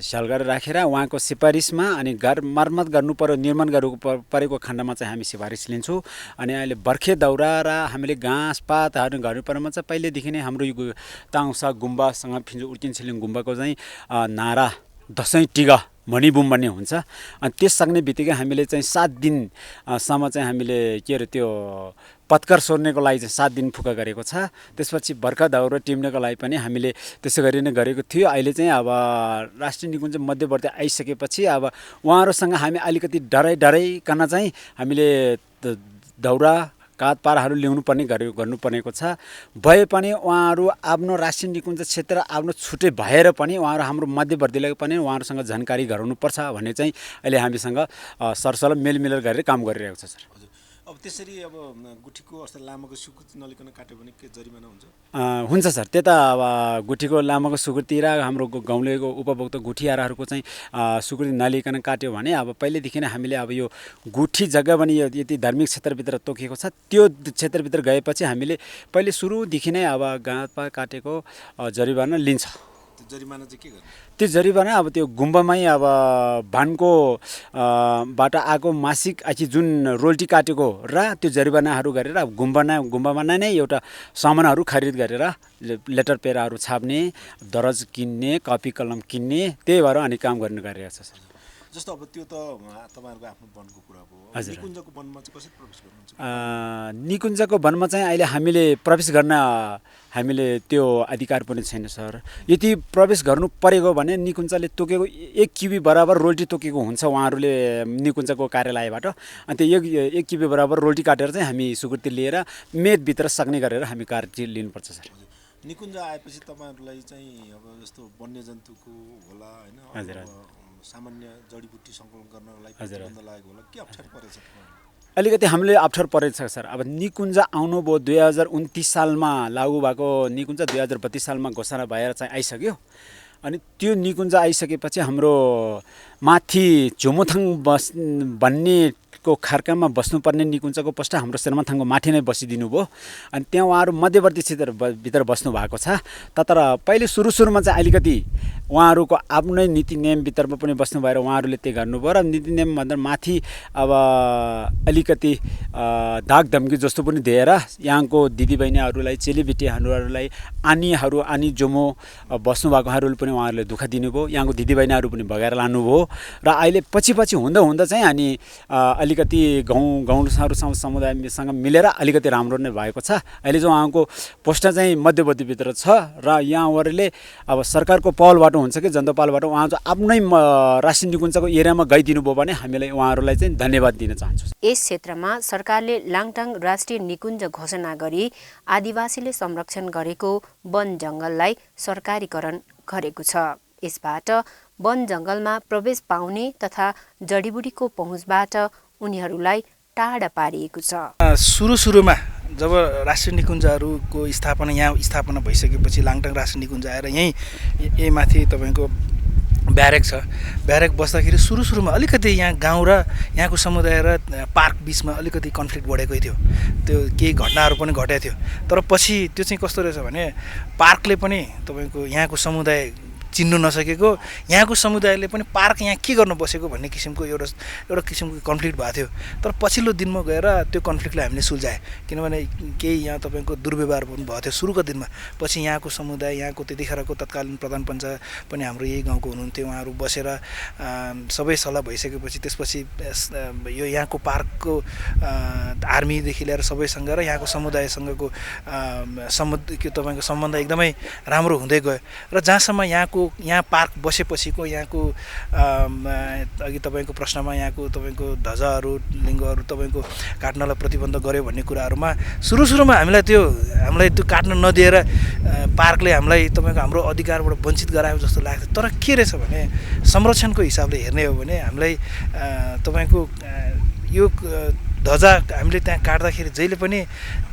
स्यालघर राखेर उहाँको सिफारिसमा अनि घर मर्मत गर्नु पर्यो, निर्माण गर्नु परेको खण्डमा चाहिँ हामी सिफारिस लिन्छौँ। अनि अहिले बर्खे दाउरा र हामीले घाँस पातहरू गर्नु परेमा चाहिँ पहिलेदेखि नै हाम्रो यो ताङसा गुम्बासँग फिन्जो उर्तिन छिलिङ गुम्बाको चाहिँ नारा दसैँ टिका मणिबुम भन्ने हुन्छ। अनि त्यस सक्ने बित्तिकै हामीले चाहिँ 7 दिनसम्म चाहिँ हामीले के अरे त्यो पत्कर सोर्नेको लागि चाहिँ 7 दिन फुका गरेको छ। त्यसपछि बर्खा दाउरा टिम्नेको लागि पनि हामीले त्यसो गरी नै गरेको थियो। अहिले चाहिँ अब राष्ट्रिय निकुञ्ज मध्यवर्ती आइसकेपछि अब उहाँहरूसँग हामी अलिकति डराइकन चाहिँ हामीले दाउरा काठपाराहरू ल्याउनुपर्ने गर्नुपर्नेको छ। भए पनि उहाँहरू आफ्नो राष्ट्रिय निकुञ्ज क्षेत्र आफ्नो छुट्टै भएर पनि उहाँहरू हाम्रो मध्यवर्तीलाई पनि उहाँहरूसँग जानकारी गराउनुपर्छ भन्ने चाहिँ अहिले हामीसँग सरसल्लाह मेलमिलाप गरेर काम गरिरहेको छ सर। अब त्यसरी अब गुठीको अवस्था लामाको स्वीकृति नलिकन काट्यो भने के जरिमाना हुन्छ? हुन्छ सर। त्यता अब गुठीको लामाको स्वीकृति र हाम्रो गाउँलेको उपभोक्ता गुठीयाराहरूको चाहिँ स्वीकृति नलिकन काट्यो भने अब पहिलेदेखि नै हामीले अब यो गुठी जग्गा पनि यति धार्मिक क्षेत्रभित्र तोकेको छ। त्यो क्षेत्रभित्र गएपछि हामीले पहिले सुरुदेखि नै अब गाँतपा काटेको जरिवाना लिन्छ। जरिमाना चाहिँ के गर्ने? त्यो जरिवाना अब त्यो गुम्बामै अब भानको बाट आएको मासिक जुन रोल्टी काटेको र त्यो जरिवानाहरू गरेर अब गुम्बामा नै एउटा सामानहरू खरिद गरेर लेटर पेराहरू छाप्ने, दरज किन्ने, कपी कलम किन्ने, त्यही भएर अनि काम गर्ने गरिरहेको छ सर। जस्तो अब त्यो त तपाईँहरूको आफ्नो वनको कुरा हो। निकुञ्जको वनमा चाहिँ कसरी प्रवेश गर्नुहुन्छ? निकुञ्जको वनमा चाहिँ अहिले हामीले प्रवेश गर्न हामीले त्यो अधिकार पनि छैन सर। यदि प्रवेश गर्नु परेको भने निकुञ्जले तोकेको 1 किबी बराबर रोल्टी तोकेको हुन्छ उहाँहरूले निकुञ्जको कार्यालयबाट। अनि त्यो 1 किबी बराबर रोल्टी काटेर चाहिँ हामी स्वीकृति लिएर मेदभित्र सक्ने गरेर हामी कार्य लिनुपर्छ सर। निकुञ्ज आएपछि तपाईँहरूलाई चाहिँ अब जस्तो वन्यजन्तुको होला होइन, हजुर, सामान्य जडीबुटी सङ्कलन गर्नलाई प्रतिबन्ध लागेको होला, के अप्ठ्यारो परेछ? अलिकति हामीले अप्ठ्यारो परेको छ सर। अब निकुञ्ज आउनुभयो 2029 सालमा लागू भएको निकुञ्ज 2032 सालमा घोषणा भएर चाहिँ आइसक्यो। अनि त्यो निकुञ्ज आइसकेपछि हाम्रो माथि झुमुथाङ भन्नेको खार्कामा बस्नुपर्ने निकुञ्जको पोस्ट हाम्रो शेरमाथाङको माथि नै बसिदिनु भयो। अनि त्यहाँ उहाँहरू मध्यवर्ती क्षेत्रभित्र बस्नु भएको छ। तर पहिले सुरुमा चाहिँ अलिकति उहाँहरूको आफ्नै नीति नियमभित्रमा पनि बस्नु भएर उहाँहरूले त्यही गर्नुभयो र नीति नियमभन्दा माथि अब अलिकति धाक धम्की जस्तो पनि दिएर यहाँको दिदीबहिनीहरूलाई चेलीबेटीहरूलाई आनी जोमो बस्नुभएकोहरूले पनि उहाँहरूले दुःख दिनुभयो, यहाँको दिदीबहिनीहरू पनि भगाएर लानुभयो र अहिले पछि हुँदा चाहिँ अनि अलिकति गाउँहरूसँग समुदायसँग मिलेर अलिकति राम्रो नै भएको छ। अहिले चाहिँ उहाँको पोस्ट चाहिँ मध्यवर्तीभित्र छ र यहाँहरूले अब सरकारको पहलबाट हुन्छ कि जनता पहलबाट उहाँ चाहिँ आफ्नै राष्ट्रिय निकुञ्जको एरियामा गइदिनु भयो भने हामीलाई उहाँहरूलाई चाहिँ धन्यवाद दिन चाहन्छु। यस क्षेत्रमा सरकारले लाङटाङ राष्ट्रिय निकुञ्ज घोषणा गरी आदिवासीले संरक्षण गरेको वन जङ्गललाई सरकारीकरण गरेको छ। यसबाट वन जङ्गलमा प्रवेश पाउने तथा जडीबुटीको पहुँचबाट उनीहरूलाई टाढा पारिएको छ। सुरुमा जब राष्ट्रिय निकुञ्जहरूको स्थापना भइसकेपछि लाङटाङ राष्ट्रिय निकुञ्ज आएर यही माथि तपाईँको ब्यारेक छ। ब्यारेक बस्दाखेरि सुरुमा अलिकति यहाँ गाउँ र यहाँको समुदाय र पार्क बिचमा अलिकति कन्फ्लिक्ट बढेकै थियो, त्यो केही घटनाहरू पनि घटेको थियो। तर पछि त्यो चाहिँ कस्तो रहेछ भने पार्कले पनि तपाईँको यहाँको समुदाय चिन्नु नसकेको, यहाँको समुदायले पनि पार्क यहाँ के गर्न बसेको भन्ने किसिमको एउटा किसिमको कन्फ्लिक्ट भएको थियो। तर पछिल्लो दिनमा गएर त्यो कन्फ्लिक्टलाई हामीले सुल्झायौँ, किनभने केही यहाँ तपाईँको दुर्व्यवहार पनि भएको थियो सुरुको दिनमा। पछि यहाँको समुदाय, यहाँको त्यतिखेरको तत्कालीन प्रधान पञ्चायत पनि हाम्रो यही गाउँको हुनुहुन्थ्यो, उहाँहरू बसेर सबै सल्लाह भइसकेपछि त्यसपछि यो यहाँको पार्कको आर्मीदेखि लिएर सबैसँग र यहाँको समुदायसँगको तपाईँको सम्बन्ध एकदमै राम्रो हुँदै गयो र जहाँसम्म यहाँ पार्क बसेपछिको यहाँको अघि तपाईँको प्रश्नमा यहाँको तपाईँको ध्वजाहरू लिङ्गहरू तपाईँको काट्नलाई प्रतिबन्ध गर्यो भन्ने कुराहरूमा सुरुमा हामीलाई त्यो काट्न नदिएर पार्कले हामीलाई तपाईँको हाम्रो अधिकारबाट वञ्चित गरायो जस्तो लाग्थ्यो। तर के रहेछ भने संरक्षणको हिसाबले हेर्ने हो भने हामीलाई तपाईँको यो ध्वजा हामीले त्यहाँ काट्दाखेरि जहिले पनि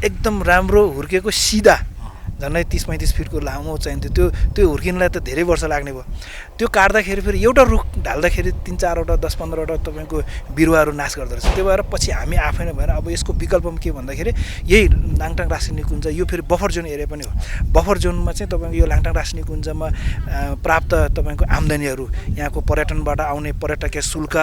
एकदम राम्रो हुर्केको सिधा झन्डै 30-35 फिटको लामो चाहिन्थ्यो। त्यो हुर्किनलाई त धेरै वर्ष लाग्ने भयो। त्यो काट्दाखेरि फेरि एउटा रुख ढाल्दाखेरि 3-4वटा 10-15वटा तपाईँको बिरुवाहरू नाश गर्दो रहेछ। त्यो भएर पछि हामी आफै नै भएर अब यसको विकल्पमा के भन्दाखेरि यही लाङटाङ राष्ट्रिय निकुञ्ज यो फेरि बफर जोन एरिया पनि हो। बफर जोनमा चाहिँ तपाईँको यो लाङटाङ राष्ट्रिय निकुञ्जमा प्राप्त तपाईँको आम्दानीहरू, यहाँको पर्यटनबाट आउने पर्यटकीय शुल्क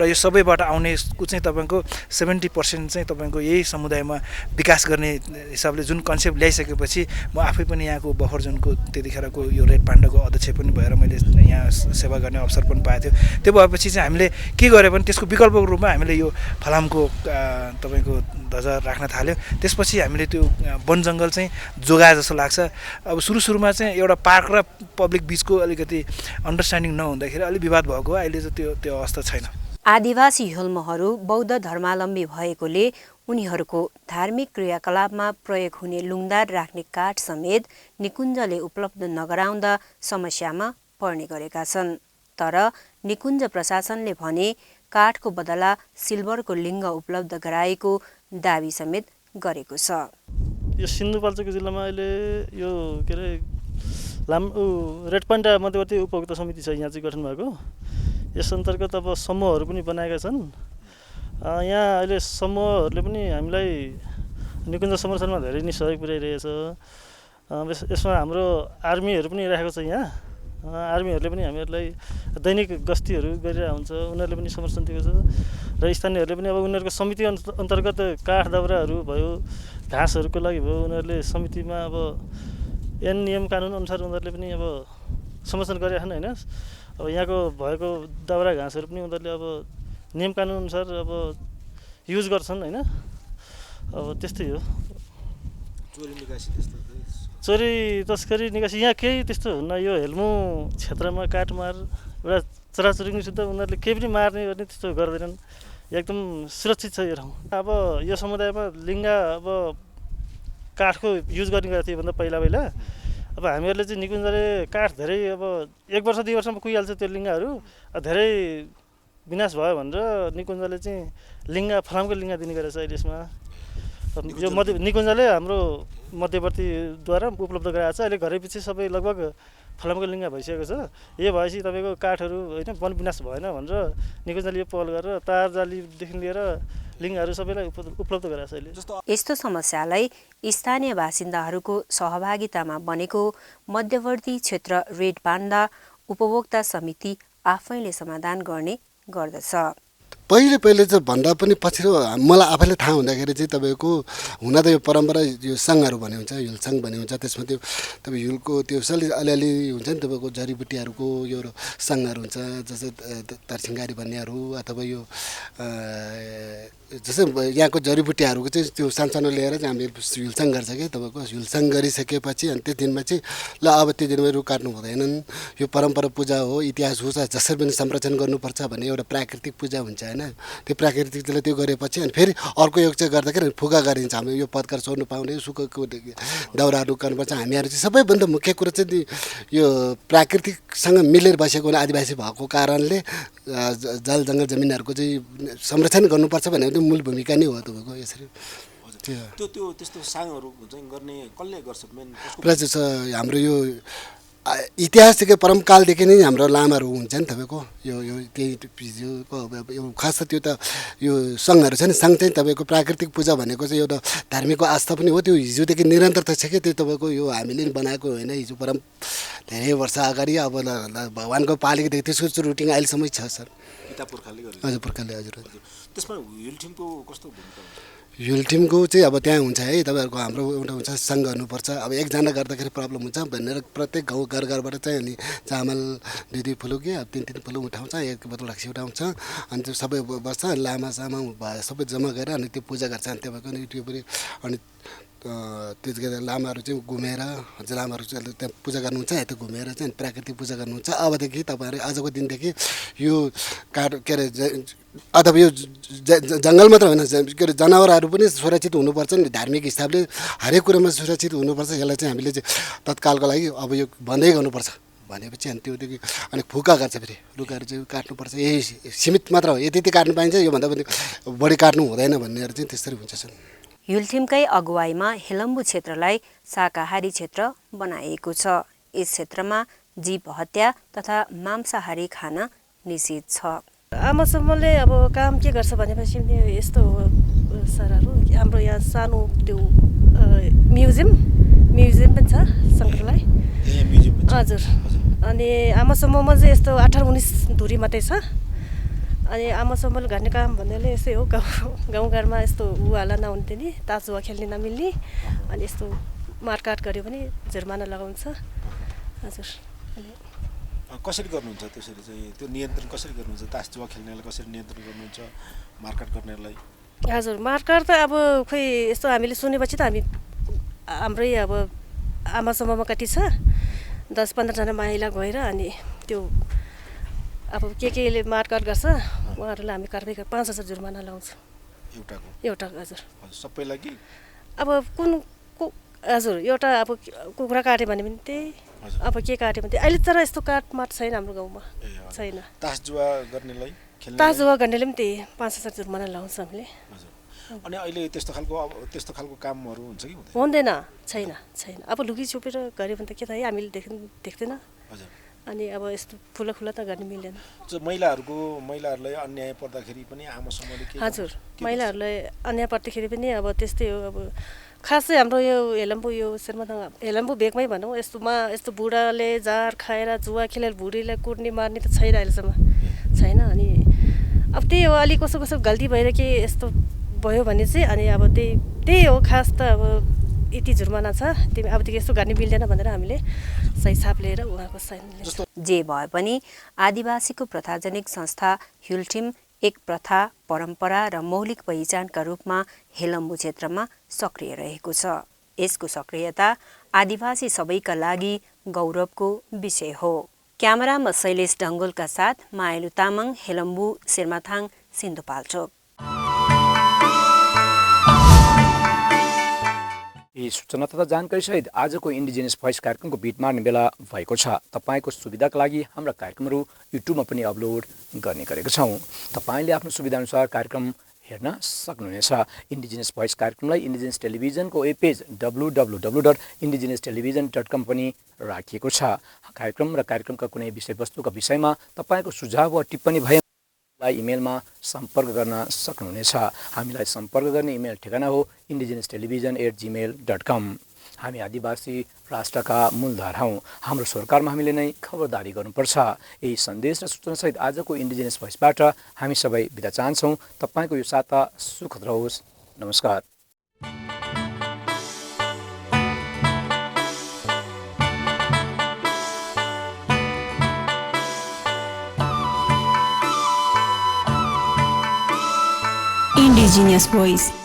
र यो सबैबाट आउनेको चाहिँ तपाईँको 70% चाहिँ तपाईँको यही समुदायमा विकास गर्ने हिसाबले जुन कन्सेप्ट ल्याइसकेपछि म आफै पनि यहाँको बफर जोनको त्यतिखेरको यो रेड पाण्डाको अध्यक्ष पनि भएर मैले यहाँ सेवा गर्ने अवसर पनि पाएको थियो। त्यो भएपछि चाहिँ हामीले के गर्यो भने त्यसको विकल्पको रूपमा हामीले यो फलामको तपाईँको ध्वजा राख्न थाल्यो। त्यसपछि हामीले त्यो वन जङ्गल चाहिँ जोगाए जस्तो लाग्छ। अब सुरुमा चाहिँ एउटा पार्क र पब्लिक बिचको अलिकति अन्डरस्ट्यान्डिङ नहुँदाखेरि अलिक विवाद भएको, अहिले चाहिँ त्यो अवस्था छैन। आदिवासी हिल्मोहरू बौद्ध धर्मावलम्बी भएकोले उनीहरूको धार्मिक क्रियाकलापमा प्रयोग हुने लुङदार राख्ने काठ समेत निकुञ्जले उपलब्ध नगराउँदा समस्यामा पर्ने गरेका छन्। तर निकुञ्ज प्रशासनले भने काठको बदला सिल्भरको लिङ्ग उपलब्ध गराएको दाबी समेत गरेको छ। यो सिन्धुपाल्चोक जिल्लामा अहिले यो के अरे रेड पाण्डा मध्यवर्ती उपभोक्ता समिति छ, यहाँ चाहिँ गठन भएको। यस अन्तर्गत अब समूहहरू पनि बनाएका छन्। यहाँ अहिले समूहहरूले पनि हामीलाई निकुञ्ज संरक्षणमा धेरै नै सहयोग पुर्याइरहेछ। यसमा हाम्रो आर्मीहरू पनि राखेको छ। यहाँ आर्मीहरूले पनि हामीहरूलाई दैनिक गस्तीहरू गरिरहेको हुन्छ, उनीहरूले पनि समर्थन दिएको छ। र स्थानीयहरूले पनि अब उनीहरूको समिति अन्तर्गत काठ दाउराहरू भयो, घाँसहरूको लागि भयो, उनीहरूले समितिमा अब ऐन नियम कानुन अनुसार उनीहरूले पनि अब समर्थन गरेका छन् होइन। अब यहाँको भएको दाउरा घाँसहरू पनि उनीहरूले अब नियम कानुन अनुसार अब युज गर्छन् होइन। अब त्यस्तै हो। चोरी तस्करी निकासी यहाँ केही त्यस्तो हुन्न। यो हेल्मो क्षेत्रमा काटमार एउटा चराचुरुङ्गी सुद्धा उनीहरूले केही पनि मार्ने गर्ने त्यस्तो गर्दैनन्। एकदम सुरक्षित छ यो ठाउँ। अब यो समुदायमा लिङ्गा अब काठको युज गर्ने गरेको थियो भन्दा पहिला अब हामीहरूले चाहिँ निकुञ्जले काठ धेरै अब 1 वर्ष 2 वर्षमा कुहिहाल्छ त्यो लिङ्गाहरू। धेरै विनाश भयो भनेर निकुञ्जले चाहिँ फलामको लिङ्गा दिने गरेछ। अहिले यसमा यो निकुञ्जले हाम्रो मध्यवर्तीद्वारा उपलब्ध गराएको छ। अहिले घरैपछि सबै लगभग फलामको लिङ्गा भइसकेको छ। यो भएपछि तपाईँको काठहरू होइन वन विनाश भएन भनेर निकुञ्जले यो पहल गरेर तार जालीदेखि लिएर लिङ्गाहरू सबैलाई उपलब्ध गराएको छ अहिले। यस्तो समस्यालाई स्थानीय बासिन्दाहरूको सहभागितामा बनेको मध्यवर्ती क्षेत्र रेड पाण्डा उपभोक्ता समिति आफैले समाधान गर्ने गर्दछ। पहिले चाहिँ भन्दा पनि पछिल्लो मलाई आफैले थाहा हुँदाखेरि चाहिँ तपाईँको हुन त यो परम्परा यो सङ्घहरू भन्ने हुन्छ युल सङ्घ भन्ने हुन्छ त्यसमा त्यो तपाईँ युलको त्यो अलिअलि हुन्छ नि तपाईँको जडीबुटीहरूको यो सङ्घहरू हुन्छ जस्तै तर्सिङगारी भन्नेहरू अथवा यो जस्तै यहाँको जडीबुटीहरूको चाहिँ त्यो सानो लिएर चाहिँ हामीले युलसङ्घ गर्छ कि तपाईँको युलसङ्घ गरिसकेपछि अनि त्यो दिनमा चाहिँ ल अब त्यो दिनमा रुख काट्नु हुँदैनन् यो परम्परा पूजा हो इतिहास हो जसरी पनि संरक्षण गर्नुपर्छ भन्ने एउटा प्राकृतिक पूजा हुन्छ होइन त्यो प्राकृतिकले त्यो गरेपछि अनि फेरि अर्को योग चाहिँ गर्दाखेरि फुगा गरिन्छ हामी यो पत्कर छोड्नु पाउने सुकेको दाउराहरू गर्नुपर्छ हामीहरू चाहिँ सबैभन्दा मुख्य कुरो चाहिँ यो प्राकृतिकसँग मिलेर बसेको आदिवासी भएको कारणले जल जङ्गल जमिनहरूको चाहिँ संरक्षण गर्नुपर्छ भनेर मूल भूमिका नै हो तपाईँको यसरी त्यो त्यस्तो साङहरू चाहिँ गर्ने कसले गर्छ मेन प्लस हाम्रो यो इतिहासदेखि परमकालदेखि नै हाम्रो लामाहरू हुन्छ नि तपाईँको यो त्यही खास त त्यो त यो सङ्घहरू छ नि सङ्घ चाहिँ तपाईँको प्राकृतिक पूजा भनेको चाहिँ एउटा धार्मिक आस्था पनि हो त्यो हिजोदेखि निरन्तरता छ कि त्यो तपाईँको यो हामीले बनाएको होइन हिजो धेरै वर्ष अगाडि अब भगवान्को पालेकोदेखि त्यसको रुटिन अहिलेसम्म छ सर हजुर पुर्खाले हजुर त्यसमा युल टिमको कस्तो भूमिका हुन्छ युल टिमको चाहिँ अब त्यहाँ हुन्छ है तपाईँहरूको हाम्रो एउटा हुन्छ सङ्घ गर्नुपर्छ अब एकजना गर्दाखेरि प्रब्लम हुन्छ भनेर प्रत्येक गाउँ घरबाट चाहिँ अनि चामल 2 फुलो कि अब 3 फुलो उठाउँछ एक बोतल रक्सी उठाउँछ अनि त्यो सबै बस्छ लामा सामा सबै जम्मा गरेर अनि त्यो पूजा गर्छ अनि तपाईँको त्यो पनि अनि त्यतिखेर लामाहरू चाहिँ घुमेर लामाहरू चाहिँ त्यहाँ पूजा गर्नुहुन्छ यता घुमेर चाहिँ प्राकृतिक पूजा गर्नुहुन्छ अबदेखि तपाईँहरू आजको दिनदेखि यो के अरे अथवा यो जङ्गल मात्र होइन के अरे जनावरहरू पनि सुरक्षित हुनुपर्छ नि धार्मिक हिसाबले हरेक कुरामा सुरक्षित हुनुपर्छ यसलाई चाहिँ हामीले चाहिँ तत्कालको लागि अब यो भन्दै गर्नुपर्छ भनेपछि अनि त्योदेखि अनि फुका गर्छ फेरि रुखहरू चाहिँ काट्नुपर्छ यही सीमित मात्र हो यति काट्नु पाइन्छ योभन्दा पनि बढी काट्नु हुँदैन भन्नेहरू चाहिँ त्यसरी हुन्छ सर युलटिमकै अगुवाईमा हेलम्बु क्षेत्रलाई शाकाहारी क्षेत्र बनाइएको छ। यस क्षेत्रमा जीव हत्या तथा मांसाहारी खान निषेध छ। आमासम्मले अब काम के गर्छ भनेपछि यस्तो हो सरहरू हाम्रो यहाँ सानो त्यो म्युजियम पनि छ सङ्ग्रहालय हजुर अनि आमासम्ममा चाहिँ यस्तो 18-19 धुरी मात्रै छ अनि आमासम्मले गर्ने काम भन्नाले यस्तै हो गाउँघरमा यस्तो उहाला नहुन्थ्यो नि ताजुवा खेल्ने नमिल्ने अनि यस्तो मारकाट गऱ्यो भने जुर्माना लगाउँछ हजुर कसरी गर्नुहुन्छ त्यसरी चाहिँ त्यो नियन्त्रण कसरी गर्नुहुन्छ तासजुवा खेल्नेलाई कसरी नियन्त्रण गर्नुहुन्छ मारकाट गर्नेलाई हजुर मारकाट त अब खोइ यस्तो हामीले सुनेपछि त हामी हाम्रै अब आमासम्ममा कति छ 10-15 जना महिला गएर अनि त्यो अब केले मारकाट गर्छ उहाँहरूलाई हामी कारबाही 5,000 जुर्माना लाउँछौँ एउटा हजुर सबैलाई कि अब कुन हजुर एउटा अब कुखुरा काट्यो भने पनि त्यही अब के काट्यो भने अहिले तर यस्तो काटमाट छैन हाम्रो गाउँमा छैन तासजुवा गर्नेलाई तासजुवा गर्नेले पनि त्यही 5,000 जुर्माना लाउँछ हामीले अनि अहिले त्यस्तो खालको कामहरू हुन्छ कि हुँदैन छैन अब लुकी छोपेर गऱ्यो भने त के त है हामीले देख्दैन अनि अब यस्तो खुला त गर्न मिल्दैन महिलाहरूलाई अन्याय पर्दाखेरि पनि आमासम्मले के हजुर महिलाहरूलाई अन्याय पर्दाखेरि पनि अब त्यस्तै हो अब खास चाहिँ हाम्रो यो हेलम्बु यो हेलम्बु भेगमै भनौँ यस्तो बुढाले जार खाएर जुवा खेलेर बुढीलाई कुट्ने मार्ने त छैन अहिलेसम्म छैन अनि अब त्यही हो अलिक कसो गल्ती भएर के यस्तो भयो भने चाहिँ अनि अब त्यही हो खास त अब यति जुर्माना छ तिमी अबदेखि यस्तो गर्ने मिल्दैन भनेर हामीले सही छाप लिएर उहाँको साइन जे भए पनि आदिवासीको प्रथाजनिक संस्था युलटिम एक प्रथा परम्परा र मौलिक पहिचानका रूपमा हेलम्बु क्षेत्रमा सक्रिय रहेको छ। यसको सक्रियता आदिवासी सबैका लागि गौरवको विषय हो। क्यामेरामा शैलेश ढङ्गोलका साथ मायालु तामाङ, हेलम्बु, शेर्माथाङ, सिन्धुपाल्चोक। यी सूचना तथा जानकारी सहित आजको इन्डिजिनियस भोइस कार्यक्रमको बिट मार्ने बेला भएको छ। तपाईँको सुविधाका लागि हाम्रा कार्यक्रमहरू युट्युबमा पनि अपलोड गर्ने गरेका छौँ। तपाईँले आफ्नो सुविधाअनुसार कार्यक्रम हेर्न सक्नुहुनेछ। इन्डिजिनियस भोइस कार्यक्रमलाई इन्डिजिनियस टेलिभिजनको वेब पेज www.indigenousetelevision.com पनि राखिएको छ। कार्यक्रम र कार्यक्रमका कुनै विषयवस्तुका विषयमा तपाईँको सुझाव वा टिप्पणी भए इमेलमा सम्पर्क गर्न सक्नुहुनेछ। हामीलाई सम्पर्क गर्ने इमेल ठेगाना हो indigenousetelevision@gmail.com। हामी आदिवासी राष्ट्रका मूलधार हौँ, हाम्रो सरकारमा हामीले नै खबरदारी गर्नुपर्छ। यही सन्देश र सूचनासहित आजको इन्डिजिनियस भोइसबाट हामी सबै बिदा चाहन्छौँ। तपाईँको यो साता सुखद रहोस्। नमस्कार। Indigenous Voice.